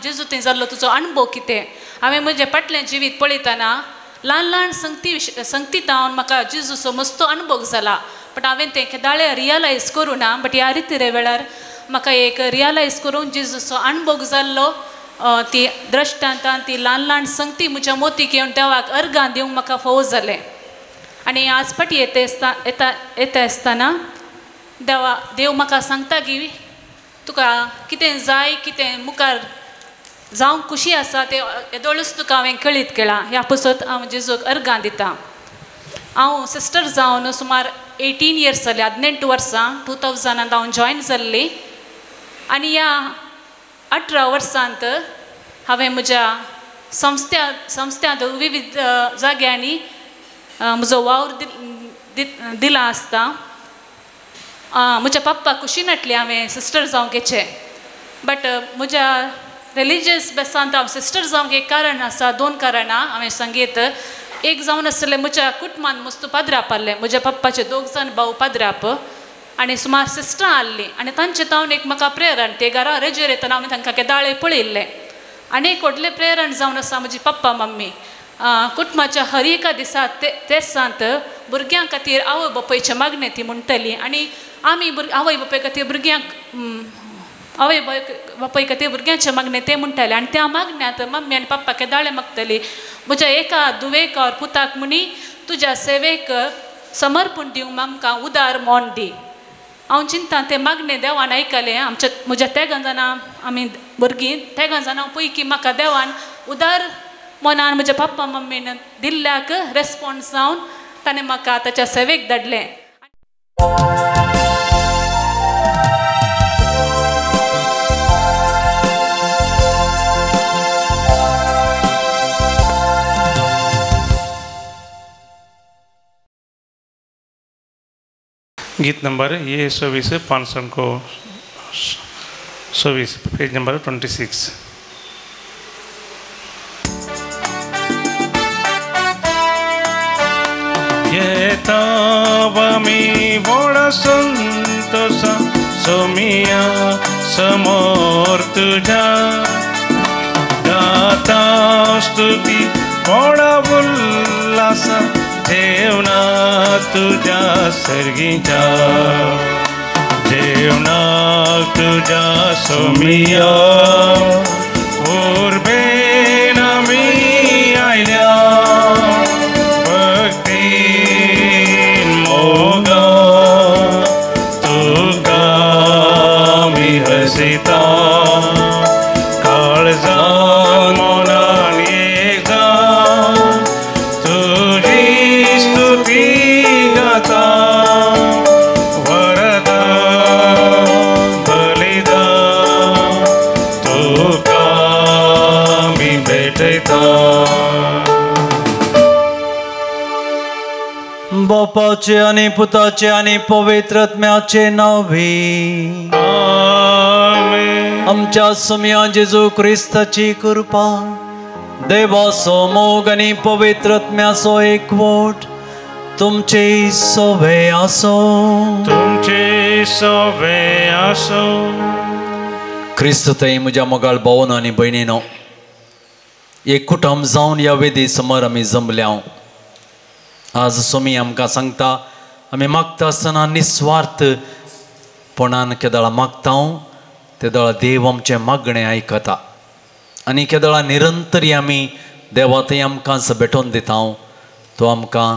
जेजू थंय जाल्लो तुजो अणभव कितें. हांवें म्हजें फाटलें जिवीत पळयतना ल्हान ल्हान संगती तावन म्हाका जेजूचो मस्तो अणभव जाला बट हांवें तें केदाळे रियलायज करूं ना. बट ह्या रितीरे वेळार म्हाका एक रियलायज करून जेजूचो अणभव जाल्लो ती द्रश्टांतान ती ल्हान ल्हान संगती म्हज्या मोतीक येवन देवाक अर्गां दिवंक म्हाका फावो जालें. आनी आज फाटी येता आसतना देव म्हाका सांगता की तुका कितें जाय कितें मुखार जावंक खुशी आसा तें येदोळूच तुका हांवें कळीत केलां. ह्या पासत हांव जेजूक अर्गां दितां. हांव सिस्टर जावन सुमार 18 इयर्स जाली 18 वर्सां 2000 हांव जॉयन जाल्ली आनी ह्या 18 वर्सांत हांवें म्हज्या संस्थ्यांत विविध जाग्यांनी म्हजो वावर दिला आसता. म्हज्या पप्पा खुशी नाटली हांवें सिस्टर जावंक येचें बट म्हज्या रिलिजियस बेसांत हांव सिस्टर जावंक एक कारण आसा 2 कारणां हांवें सांगीत. एक जावन आसलें म्हज्या कुटुंबान मस्त पाद्राप आहलें म्हज्या पप्पाचे 2 जाण भाव पाद्राप आनी सुमार सिस्टरां आहलीं आनी तांचे तावन एक म्हाका प्रेरण ते घरा रेजेर येतना हांवें तांकां केदाळे पळयल्लें आनी एक व्हडलें प्रेरण जावन आसा म्हजी पप्पा मम्मी. कुटुंबाच्या हर एका दिसा ते सांत भुरग्यां खातीर आवय बापायचे मागणें ती म्हणटली आनी आमी आवय बापाय खातीर भुरग्यांक आवय बापाय खातीर भुरग्यांचे मागणें ते म्हणटाले आनी त्या मागण्यांत मम्मी आनी पप्पा केदाळे मागतली म्हज्या एका दुवेक और पुताक म्हणी तुज्या सेवेक समर्पण दिवंक आमकां उदार मोन दी. हांव चिंता तें मागणें देवान आयकलें. म्हज्या तेगां जाणां आमी भुरगीं तेगां जाणां पैकी म्हाका देवान उदार मनान म्हज्या पप्पा मम्मीन दिल्ल्याक रेस्पॉन्स जावन ताणें म्हाका ताच्या सेवेक धाडलें. गीत नंबर ये 26 526 पेज नंबर 26. मी व्हडा संतोष सोमिया समोर तुझ्या गाता स्तुती व्हडा उल्हास जेवणा तुझ्या सर्गीच्या जेवणा तुझ्या सोमिया उर्बेन मी आयल्या भक्तीन मोगा तुका मी हसिता काळजान मोनान एकदा तुझी स्तुती गाता वरदा बलिदा तुका मी भेटता बापाचे आणि पुताचे आणि पवित्रात्म्याचे नावे आमेन. आमच्या सुमिया जेजू ख्रिस्ताची कृपा देवासो मोग आणि पवित्रात्म्याचो एकवट तुमचे सोबे आसो तुमचे सोबे आसो. ख्रिस्त थंय म्हज्या मोगाळ भावन आनी भयणीनो एक कुटुंब जावन ह्या वेदी समोर आमी जमल्या. आज सोमी आमकां सांगता आमी मागता आसतना निस्वार्थपणान केदळा मागता तेदळा देव आमचें मागणें आयकता आनी केदळा निरंतरी आमी देवा थंय आमकां भेटोवन दिता तो आमकां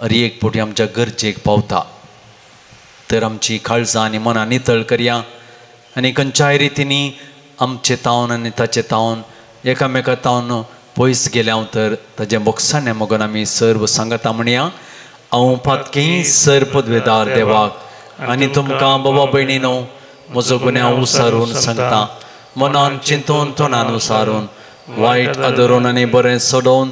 हर एक फावटी आमच्या गरजेक पावता. तर आमची काळजां आनी मनां नितळ करया आनी खंयच्याय रितींनी आमचे तावन आनी ताचे तावन एकामेका तावन पयस गेल्या तर ताजें मोक्षाणें मोगोन आमी सर्व सांगता म्हणया. हांव फातकी सर पदवेदार देवाक आनी तुमकां बाबा भयणीनो म्हजो गुन्यांव उसारून सांगता. मनान चिंतून तोंडान उसारून वायट आदरून आनी बरें सोडोवन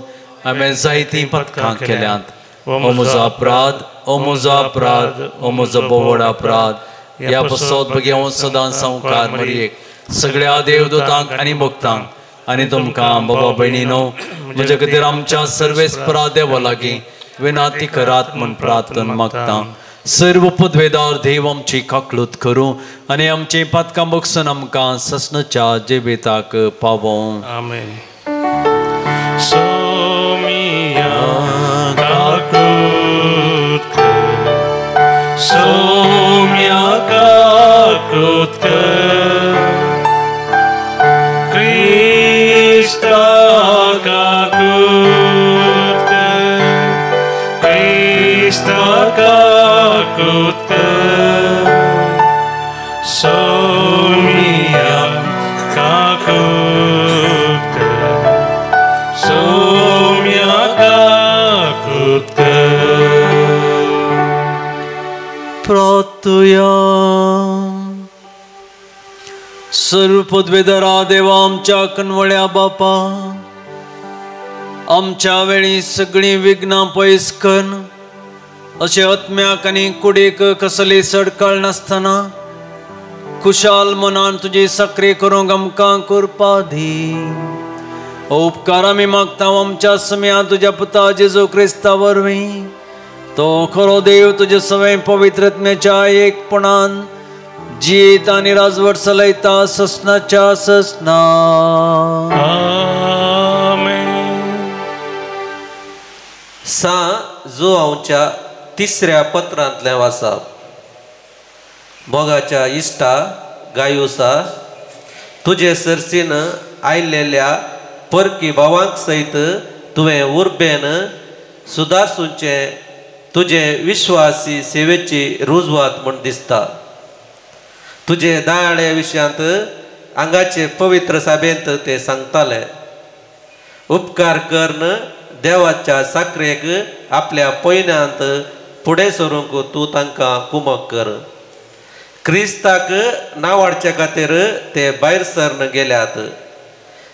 हांवें जायतीं पथकां केल्यांत. ओ म्हजो अपराध, ओ म्हजो अपराध, ओ म्हजो बोवड अपराध. ह्या पसत बगी हांव सदां संवकार मरयेक सगळ्या देवदूतांक आनी भक्तांक आनी तुमकां बाबा भयणीनो म्हजे खातीर आमच्या सर्वेस्परा देवा लागीं विनाती करात म्हूण प्रार्थना मागता. सर्व पदवेदार देव आमची काकलूत करूं आनी आमची पातकां बगसून आमकां ससनच्या जिविताक पावों. आमेन. सोमिया काकूत कर, सोमिया काकूत कर, क्रिस्ता काकूत कर, क्रिस्ता काकूत कर, सोमिया काकूत कर, सोमिया काकूत कर. प्रार्थया. सर्व पदवेदारा देवा आमच्या कणवळ्या बापा आमच्या वेळी सगळीं विघ्नां पयस कर. अशें आत्म्याक आनी कुडीक कसली सडकळ नासतना खुशाल मनान तुजी सक्री करूंक आमकां कृपा दी. उपकार आमी मागता आमच्या समेया तुज्या पुता जेजू क्रिस्ता वरवीं तो खरो देव तुजे सवय पवित्रत्म्याच्या एकपणान जीत आनी राजवट चलयता ससनाच्या ससना. सा जो हांवच्या तिसऱ्या पत्रांतलें वाचप. मोगाच्या इश्टा गायुसा तुजे सर्सीन आयिल्ल्या परकी भावांक सयत तुवें उर्बेन सुदारसूचें तुजे विश्वासी सेवेची रुजवात म्हूण दिसता. तुजे दायाळे विशयांत आंगाचे पवित्र सभेंत ते सांगताले. उपकार करन देवाच्या साखरेक आपल्या पयण्यांत फुडें सरूंक तूं तांकां कुमक कर. क्रिस्ताक नांवाडचे खातीर ते भायर सरन गेल्यात.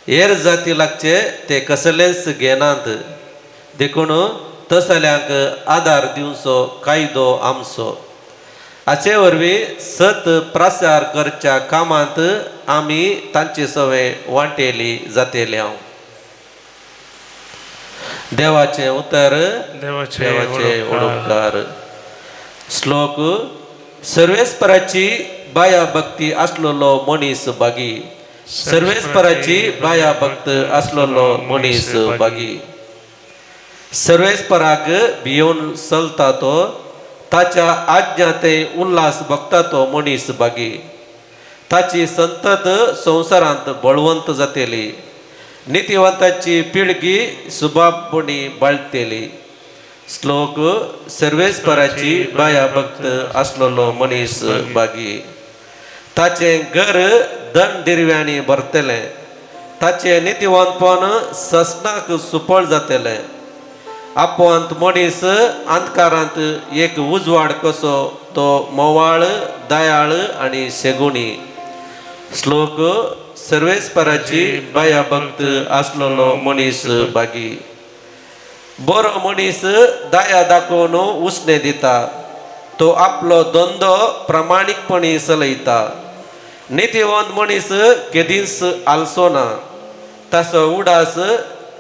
हेर जाती लागचे ते कसलेंच घेनात. देखून तसल्यांक आदार दिवचो कायदो आमचो. हाचे वरवीं सत प्रसार करच्या कामांत आमी तांचे सवय वांटेली जातेल्या. देवाचे उतर देवाचे ओडकार. श्लोक सर्वेस्पराची बाया भक्ती असलेलो मनीस बागी. सर्वेस्पराची बाया भक्त असलेलो मनीस बागी. सर्वेस्पराक भिवून चलता तो ताच्या आज्ञा ते उल्हास बघता तो मनीस बागी. ताची संतत संवसारांत बळवंत जातेली. नितीवंताची पिळगी सुबाबपणी बाळतेली. श्लोक सर्वेस्पराची बाया भक्त असलेलो मनीस बागी. ताचे घर धन दिरव्यांनी भरतले. ताचे नितीवंतपण ससनाक सुपळ जातले. आपोवंत मनीस अंधकारांत एक उजवाड कसो तो मोवाळ दयाळ आणि शेगुणी. श्लोक सर्वेस्पराची बाया भक्त असलेलो मनीस बागी. बरो मनीस दया दाखोवन उसने दिता. तो आपलो धंदो प्रामाणीकपणी चलयता. नितीवंत मनीस केदीस आलसो ना. ताचो उडास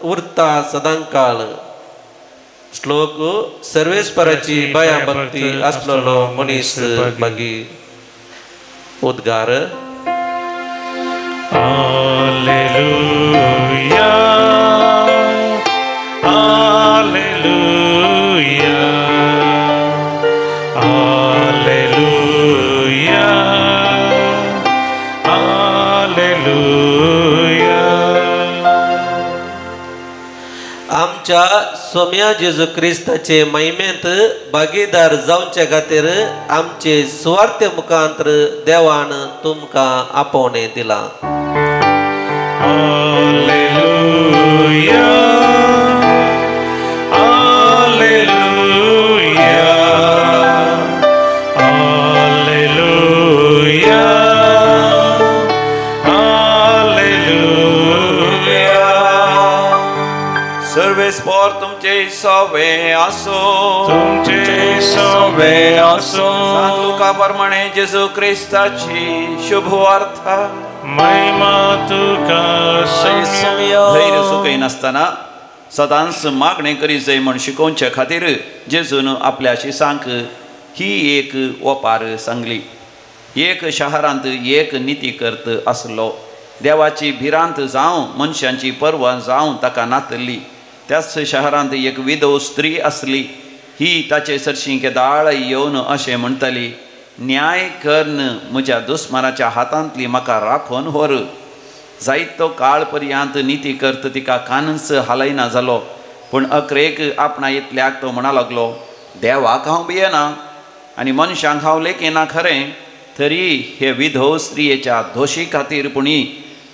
उरता सदांकाळ. श्लोक सर्वेस्पराची बाया भक्ती असलेलो मनीस बागी. उद्गार. Alleluia, Alleluia, Alleluia, Alleluia. आमच्या सोम्या जेजू क्रिस्ताचे महिमेंत भागीदार जावचे खातीर आमचे सुवार्थ मुखांतर देवान तुमकां आपोवणे दिला. Alleluia, Alleluia, Alleluia, Alleluia. सर्वेस्पर तुमचे सवे असो. तुमचे सवे असो. सांत लुकाप्रमाणे जेजू ख्रिस्ताची शुभवार्ता. महिमा तुका सौम्या. धैर्य सुखय नासतना सदांच मागणे करी जय म्हण शिकोवचे खातीर जेजून आपल्या शिसांक ही एक ओपार सांगली. एक शहरांत एक निती करत आसलो. देवाची भिरांत जावं मनशांची पर्वा जावं ताका नातली. त्याच शहरांत एक विधव स्त्री आसली. ही ताचे सरशी केदाळ येवन अशें म्हणटाली, न्याय करन म्हज्या दुस्मानाच्या हातांतली म्हाका राखोन व्हर. जायतो काळ पर्यंत निती करता तिका कानच हालयना जालो. पूण अकरेक आपणा इतल्याक तो म्हणा लागलो, देवाक हांव भियेना आनी मनशांक हांव लेखिना खरें. तरी हे विधव स्त्रियेच्या दोशी खातीर पुणी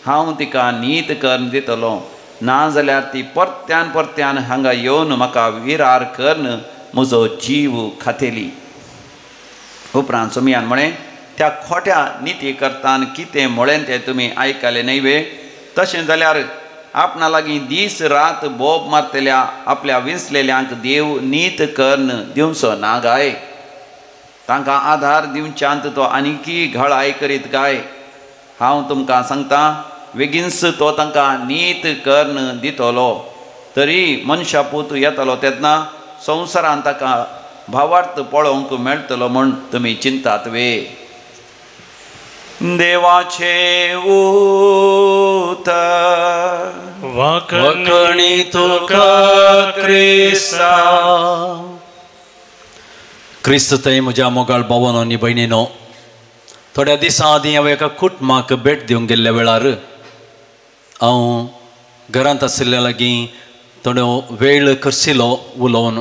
हांव तिका नीत करन दितलो. ना जाल्यार ती परत्यान परत्यान हांगा येवन म्हाका विरार करन म्हजो जीव खातेली. उपरांत सुमयान म्हळें, त्या खोट्या निती करतान कितें म्हळें तें तुमी आयकलें न्हय वे. तशें जाल्यार आपणा लागीं दीस रात बोब मारतल्या आपल्या विंसलेल्यांक देव नीत करन दिवचो ना गाय. तांकां आधार दिवच्यांत तो आनिकी घळाय करीत गाय. हांव तुमकां सांगतां, बेगीनच तो तांकां नीत करन दितलो. तरी मनशा पूत येतलो तेन्ना संवसारांत ताका भावार्थ पळोवंक मेळटलो म्हूण तुमी चिंतात वे. देवाचे उतर वाकणी तुका क्रिस्ता. क्रिस्त थंय म्हज्या मोगाळ भावानो आनी भयणीनो, थोड्या दिसां आदीं हांवें एका कुटुंबाक भेट दिवंक गेल्ल्या वेळार हांव घरांत आशिल्ल्या लागीं थोडो वेळ करशिल्लो उलोवन.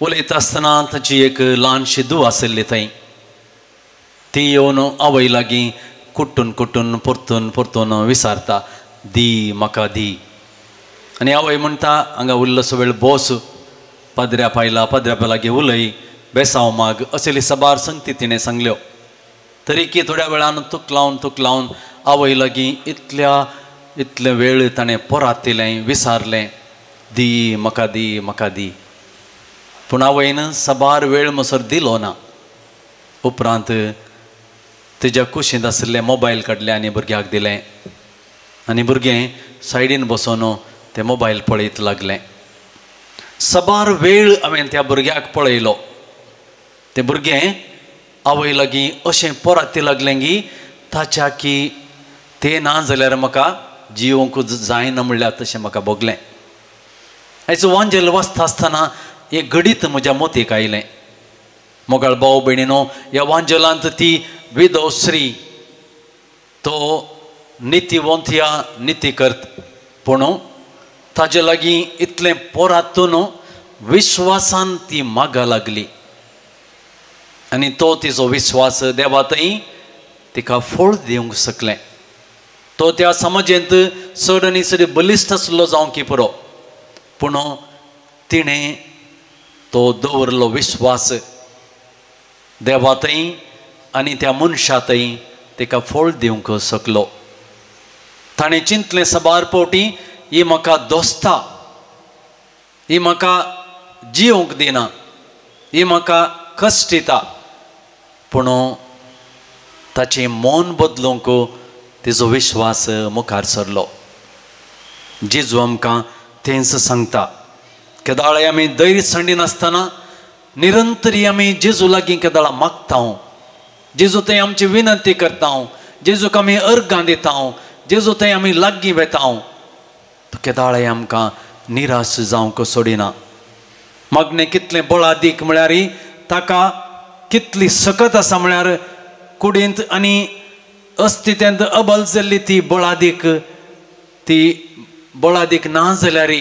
उलयता आसतना ताची एक ल्हानशी धूव आशिल्ली थंय. ती येवन आवय लागीं कुट्टून कुट्टून परतून परतून विचारता, दी म्हाका दी. आनी आवय म्हणटा, हांगा उरलोसो वेळ बोस, पाद्र्या पायला, पाद्र्या लागीं उलय, बेसांव माग, असली साबार संगती तिणें सांगल्यो. तरी की थोड्या वेळान तूक लावन आवय लागीं इतले वेळ ताणें परत दिलें, विचारलें, दी म्हाका दी म्हाका दी. पूण आवयन साबार वेळ म्हणसर दिलो ना. उपरांत तेज्या कुशींत आशिल्ले मोबायल काडले आनी भुरग्याक दिलें. आनी भुरगें सायडीन बसून तें मोबायल पळयत लागलें. सबार वेळ हांवें त्या भुरग्याक पळयलो. तें भुरगें आवय लागीं अशें पोरात लागलें की ताच्या की तें ना जाल्यार म्हाका जिवंकूच जायना म्हणल्यार तशें म्हाका भोगलें. आयज वांजेल वाचता आसतना एक घडीत म्हज्या मतीक आयलें. मोगाळ भाव भयणीनो, ह्या वांजेलांत ती विधव स्त्री तो नितीवंत निती करत, पूण ताजे लागीं इतलें पोरातून विश्वासान ती मागा लागली आनी तो तिचो विश्वास देवा थंय तिका फळ दिवंक शकलें. तो त्या समाजेंत चड आनी चड बलिश्ट आसलो जावंकी पुरो, पूण तिणें तो दवरलो विश्वास देवा थंय आनी त्या मनशा थंय तिका फळ दिवंक शकलो. ताणें चिंतलें सबार फावटी ही म्हाका दोस्ता, ही म्हाका जिवंक दिना, ही म्हाका कश्ट दिता, पूण ताचें मन बदलूंक तिचो विश्वास मुखार सरलो. जेजू आमकां तेंच सांगता. केदाळे आमी धैर्य सांडिनासतना निरंतरी आमी जेजू लागीं केदाळा मागता, जेजू थंय आमची विनंती करता, जेजूक आमी अर्गां दिता, जेजू थंय आमी लागीं वेता. केदाळे आमकां निराश जावंक सोडिना. मागणें कितलें बळादीक म्हळ्यार ताका कितली सकत आसा म्हळ्यार कुडींत आनी अस्तित्यांत अबल जाल्ली ती बळादीक ना जाल्यार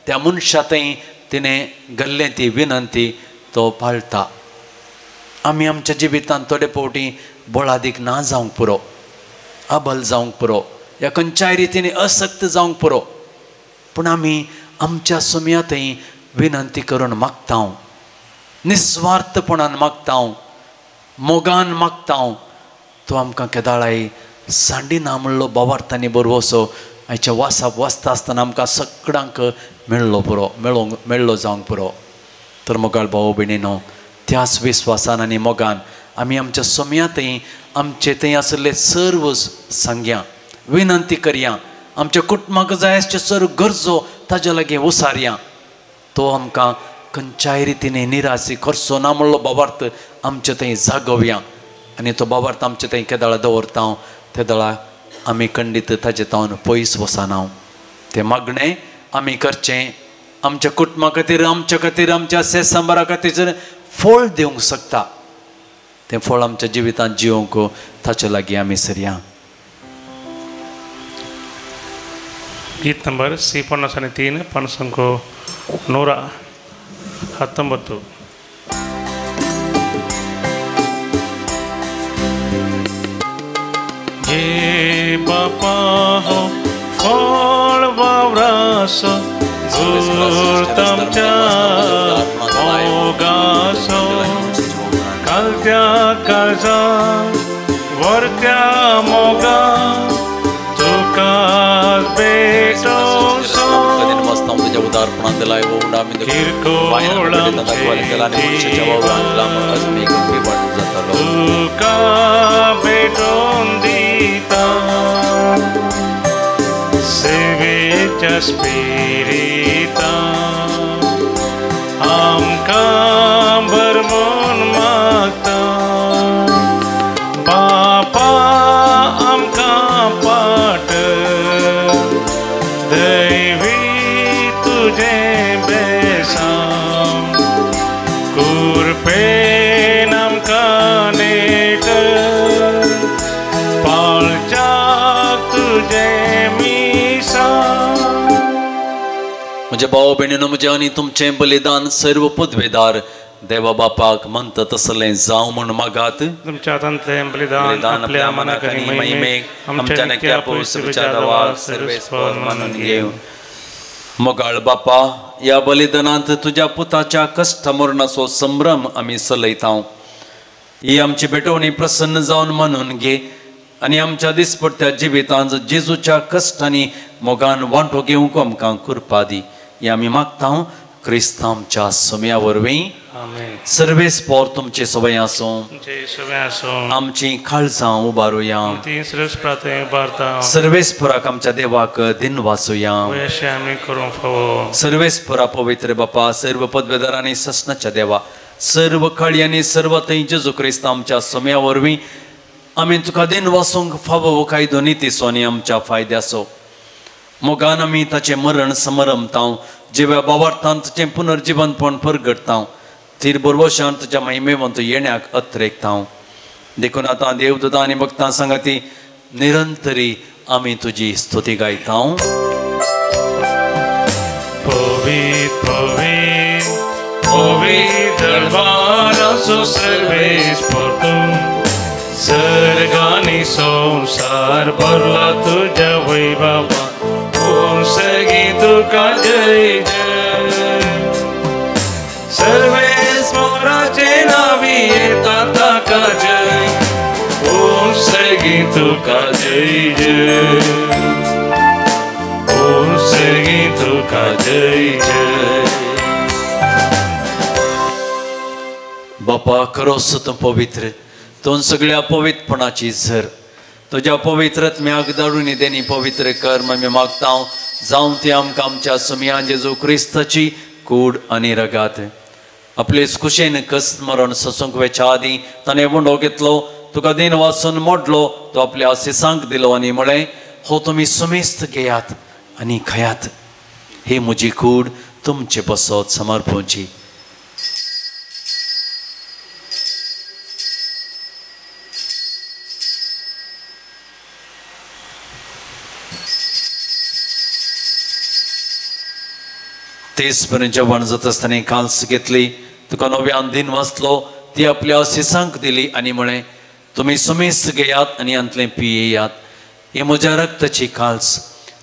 त्या मनशा थंय तिणें घाल्लें ती विनंती तो पाळटा. आमी आमच्या जिवितांत थोडे फावटी बळादीक ना जावंक पुरो, अबल जावंक पुरो, ह्या खंयच्याय रितीन असक्त जावंक पुरो, पूण आमी आमच्या सुमया थंय विनंती करून मागता, निस्वार्थपणान मागता, मोगान मागता. तो आमकां केदाळाय सांडिना म्हणलो भावार्थांनी बरोबर असो आयच्या वासाक वाचता आसतना आमकां सगळ्यांक मेळ्ळो जावंक पुरो. तर मोगाळ भाव भयणीनो, त्याच विश्वासान आनी मोगान आमी आमच्या सुमया थंय आमचे थंय आसले सर्व सांगया, विनंती करया, आमच्या कुटुंबाक जाय आसच्यो सर्व गरजो ताज्या लागीं उसारया. तो आमकां खंयच्याय रितीन निराशी करचो ना म्हणलो भावार्थ आमचे थंय जागोवया आनी तो भावार्थ आमचे थंय केदाळा दवरता. ते दळा आमी खंडीत ताजे तावन पयस वचना. तें मागणें आमी करचें आमच्या कुटुंबा खातीर, आमच्या खातीर, आमच्या सेसंबारा खातीर फळ दिवंक शकता. तें फळ आमच्या जिवितांत जिवंक ताचे लागीं आमी सरया. गीत नंबर C53 ಪಣಸಂಕೋ 119. ये बापा हो फळ वावरासो दूर तमच्या मोगासो कालत्या काळजा वरत्या मोगा तुका बेटो तुका बेटोन दिता सेवेच्या स्पिरिता आमकां भरमून मागता. बापा आमकां पाट दैवी तुजें बेसां कुरपेन आमकां नेट पाळच्याक तुजें मिसां. म्हज्या भाव भयणीनो, म्हजें आनी तुमचें बलिदान सर्व पदवेदार देवा बापाक म्हणटा तसलें जावं म्हण मागात. तुमच्या हातांतलें बलिदान आपल्या मनाक आनी महिमेक आमच्या नेक्या पवित्रच्या देवाक सर्वेस्पर मानून घेव. मोगाळ बापा, ह्या बलिदानांत तुज्या पुताच्या कश्ट मरणाचो संभ्रम आमी चलयता. ही आमची भेटवणी प्रसन्न जावन मानून घे आनी आमच्या दिसपट्ट्या जिवितांत जेजूच्या कश्टांनी मोगान वांटो घेवंक आमकां कृपा दी. हें आमी मागता क्रिस्त आमच्या सोम्या वरवीं आमेन. सर्वेस्पोर तुमचे सवय आसूं जय सगळ्यांसून आमची काळजां उबारुया ती श्रेष्ठ प्रार्थना उबारता सर्वेस्पराक आमच्या देवाक दिन वाचुया वयशे आमी करूंक फावो. सर्वेस्परा पवित्र बापा सर्व पदवेदार आनी ससनाच्या देवा सर्व काळी आनी सर्व थंय जेजू क्रिस्त आमच्या सोम्या वरवीं आमी तुका दिन वाचूंक फावो काय दोनी तिसो आनी आमच्या फायद्याचो मोगान आमी ताचें मरण समरमतांव जिव्या बाबार्थान तुजें पुनर्जीवनपण परगडतांव तीर बरोवशान तुज्या महिमेवंत येण्याक अत्रेकतांव देखून आतां देवदूतां आनी भक्तां सांगाती निरंतरी आमी तुजी स्तुती गायतांव. पवित्र पवित्र पवित्र दरबाराचो सर्वेस्पर तूं सर्गानी संसार भरला तुज्या वैभवा सगी तुका जय जय सर्वेस्पराचे नावी येता ताका जय ओम सगी तुका जय जय ओम सगी तुका जय जय. बापा खरोच तूं पवित्र तूं सगळ्या पवित्रपणाची झर तुज्या पवित्रत्म्याक दाडून देनी पवित्र कर्म आमी मागतांव जावं ती आमकां आमच्या सोम्या जेजू क्रिस्ताची कूड आनी रगात आपलेच कुशेन कस मरण ससूंक वेच्या आदीं ताणें मुंडो घेतलो तुका दिन वाचून मोडलो तो आपल्या आशिसांक दिलो आनी म्हळें हो तुमी सुमेस्त घेयात आनी खयात ही म्हजी कूड तुमचे बसत समर्पूची. तेच पर्यंत जेवण जाता आसतना काल्स घेतली तुका नव्यान दिन वाचलो ती आपल्या आशिसांक दिली आनी म्हळें तुमी सुमेस्त घेयात आनी अंतलें पियेयात हे म्हज्या रक्ताची काल्स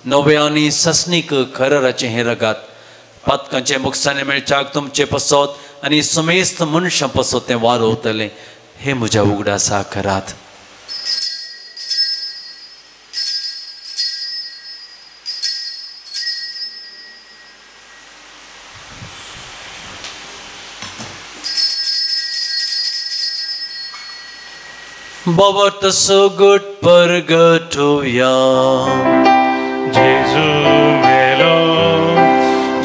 नवे आनी ससनीक खरराचें हें रगात पातकांचे मुखसाने मेळच्याक तुमचे पसत आनी सुमेस्त मनशां पसत तें वारोवतलें हे म्हज्या उगडासा करात. बाबा सोगट परगटुया जेजू मेलो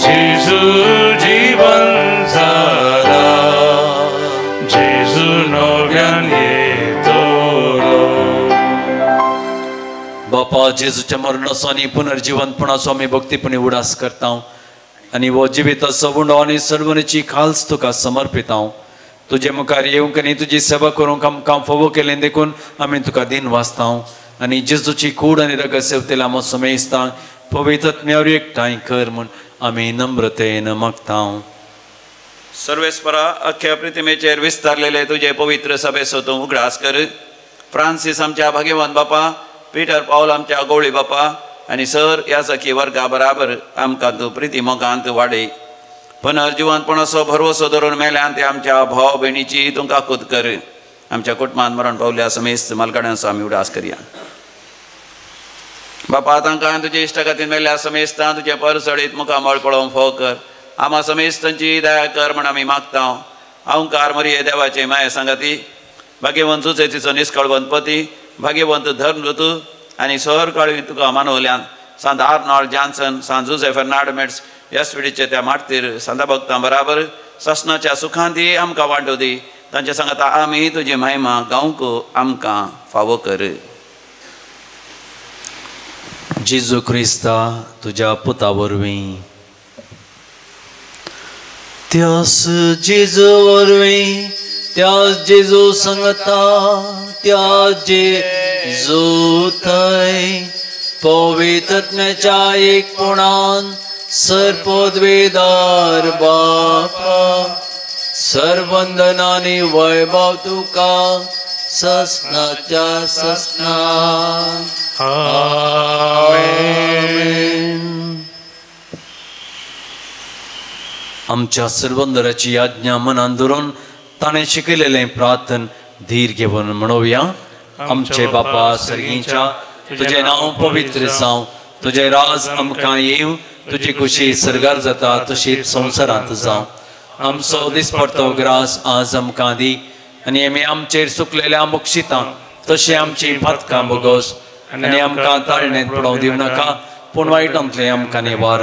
जेजू जीवन जाला जेजू नव्यान येतलो. बापा जेजूच्या मरणाचो आनी पुनर्जीवनपणाचो आमी भक्तीपणी उडास करता आनी वो जिविताचो उंडो आनी सर्वनेची खाल्स तुका समर्पिता. तुजे मुखार येवंक आनी तुजी सेवा करूंक आमकां फोवो केलें देखून आमी तुका दिन वाचता आनी जेजूची कूड आनी रगत सेवतेला आमी सुमेस्ता पवित्रत्म्यावर एकठांय कर म्हूण आमी नम्रतेन मागता. सर्वेस्परा अख्ख्या पृथ्वीचेर विस्तारलेले तुझे पवित्र सभेचो तूं उगडास कर. फ्रांसीस आमच्या भाग्यवान बापा पिटर पावल आमच्या गवळी बापा आनी सर याजकी वर्गा बराबर आमकां तूं प्रिती मोगांत वाडय. पुनर्जीवनपणाचो भरवसो धरून मेल्यान ते आमच्या भाव भयणीची तुमकां खूद कर. आमच्या कुटुंबांत मरण पावल्या समेस्त मालकाड्यांचो आमी उडास करया. बापा तांकां तुजे इश्टा खातीर मेल्या समेस्तां तुजे परसडीत मुखामळ पळोवंक फोव कर. आमा समेस्तांची दया कर म्हण आमी मागता. अहंकार मरिये देवाचे माये सांगाती भाग्यवंत सुचेतीचो निश्कळवंत पती भाग्यवंत धर्मदूत आनी सहर काळी तुका मानवल्यान सांत आर्नॉल्ड जॉन्सन सांत जुझे फर्नांडमेट्स यास्विडीचे त्या माटतीर सांता भक्तां बराबर ससनाच्या सुखांती आमकां वांटो दी. तांचे सांगाता आमी तुजी महिमा गावंक आमकां फावो कर. जेजू क्रिस्ता तुज्या पुता वरवीं त्यास जेजू वरवीं त्यास जेजू सांगता त्या जेजू थंय पवित्रत्म्याच्या एकपणान सर्पद्वेदार बापा सर्वंदनानी वैभव तुका ससनाच्या ससना. आमेन. आमच्या सर्वंदराची आज्ञा मनान धरून ताणें शिकयलेलें प्रार्थन धीर घेवन म्हणोवया. आमचे बापा सर्गीच्या तुजें नांव पवित्र जावं तुजें राज आमकां येवं तुझी खुशी सरगार जाता तशीच संवसारांत जावं. आमचो दिसपडतो ग्रास आज आमकां दी आनी आमी आमचेर सुकलेल्या मोक्षितां तशी आमची फातकां बोगोस आनी आमकां ताळणेंत पडोवंक दिवं नाका पूण वायटांतले आमकां निवार.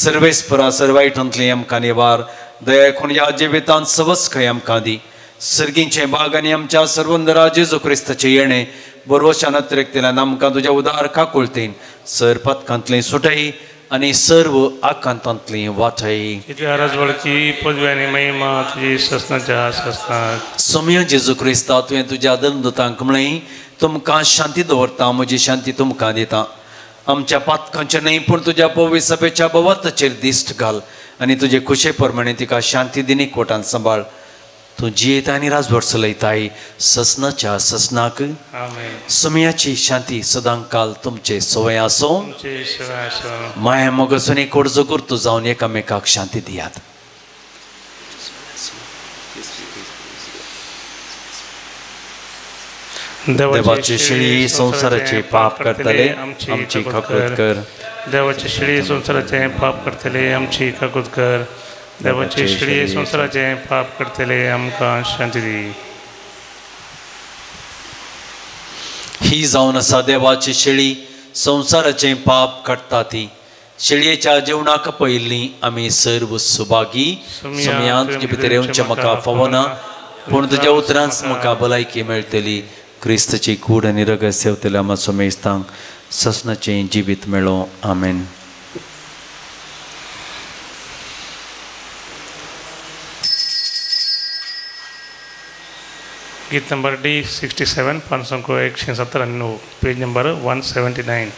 सर्वेस्परा सर्वायटांतली आमकां निवार. दया करून ह्या जिवितांत सवस खंय आमकां दी. सर्गींचे बाग आनी आमच्या सर्वंदरा जेजू क्रिस्ताचे येणे बरोवशान अतिरिक्तेल्यान आमकां तुज्या उदार काकुळतेन सर पथकांतली सुटय आनी सर्व आकांतांतली वाटय. तुजी आराधवळची पदवी आनी महिमा तुजी ससनाच्या ससनाक. सोम्य जेजू क्रिस्ता तुवें तुज्या दंदुतांक म्हळें तुमकां शांती दवरता म्हजी शांती तुमकां दिता. आमच्या पातकांचे न्हय पूण तुज्या पवित्र सभेच्या भोवताचेर दिश्ट घाल आनी तुजे खुशे प्रमाणे तिका शांती दिनी कोटान सांबाळ. तूं जियेता आनी राजवट चलयताय ससनाच्या ससनाक. सोम्याची शांती सदां काल तुमचे सवय आसूं. माया मोगसून एक कोडजो गुर्तू जावन एकामेकाक शांती दियात. देवाची शिळी संसाराचे पाप करतले आमची काकूत कर. देवाची शिळी संसाराचे पाप करतले आमची काकूत कर. देवाची शिळी संसाराचे पाप करतले आमकां शांती दी. ही जावन आसा देवाची शिळी संसाराचे पाप काडटा ती. शिळयेच्या जेवणाक पयलीं आमी सर्व सुभागी. सोम्यांत तुजे भितर येवचें म्हाका फावना पूण तुज्या उतरांच म्हाका भलायकी मेळटली. क्रिस्ताची कूड आनी रगत सेवतल्या मातसो मेस्तांक ससनाचें जिवीत मेळो. आमेन. गीत नंबर D67 597 पेज नंबर 179.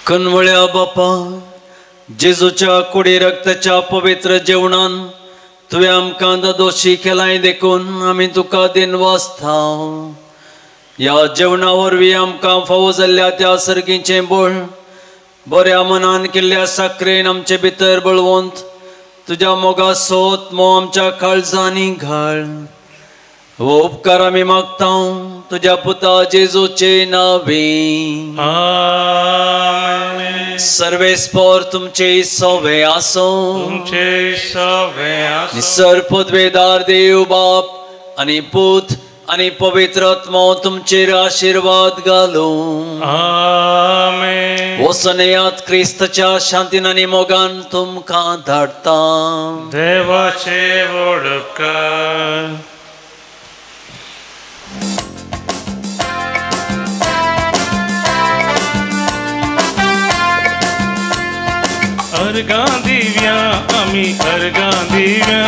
कनवळ्या बापा जेजूच्या कुडी रक्ताच्या पवित्र जेवणान तुवें आमकां दोशी केलाय देखून आमी तुका दिन वाचता. ह्या जेवणा वरवीं आमकां फावो जाल्ल्या त्या सर्गीचें बळ बऱ्या मनान केल्ल्या साखरेन आमचे भितर बळवंत तुज्या मोगा सोत मो आमच्या काळजांनी घाल. हो उपकार आमी मागता तुज्या पुता जेजूचे नांवी. सर्वेस्पर तुमचे सवे आसूं. निसर पदवेदार देव बाप आनी पूत आनी पवित्र आत्मा तुमचेर आशीर्वाद घालूं. वसनयात क्रिस्ताच्या शांतीन आनी मोगान तुमकां धाडटा. देवाचे व्हड उपकार. अर्गां दिव्या आमी अर्गां दिव्या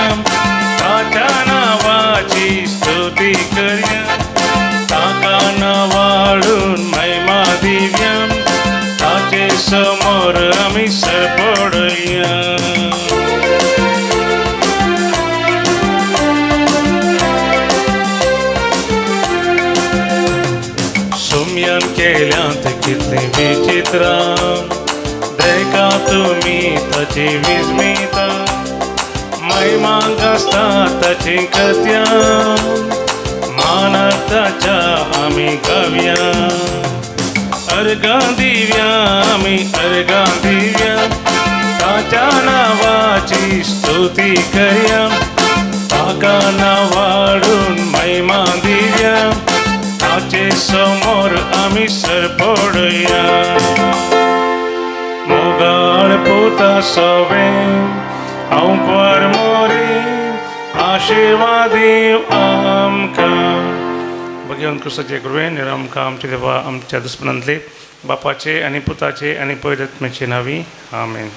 ताच्या नांवाची स्तुती करया. ताका नावाळून महिमा दिव्या ताचे समोर आमी सरपडया. सोम्यान केल्यांत कितलें विचित्रां देखा तुम्ही ताची विस्मिता. महिमांक आसता ताची कथ्या मानाक ताच्या आमी गावया. अर्गां दिव्या आम्ही अर्गां दिव्या ताच्या नावाची स्तुती करूया ताका नावाडून महिमा दिव्या ताचे समोर आम्ही सर पडूया मोगाळ पोता सवे हांव परमोरी आशीर्वाद दिव आमकां भगवान कृष्णाचे कृपेन आमकां आमचे देवा आमच्या दुस्मनांतले बापाचे आनी पुताचे आनी पवित्र आत्म्याचे नांवी आमेन.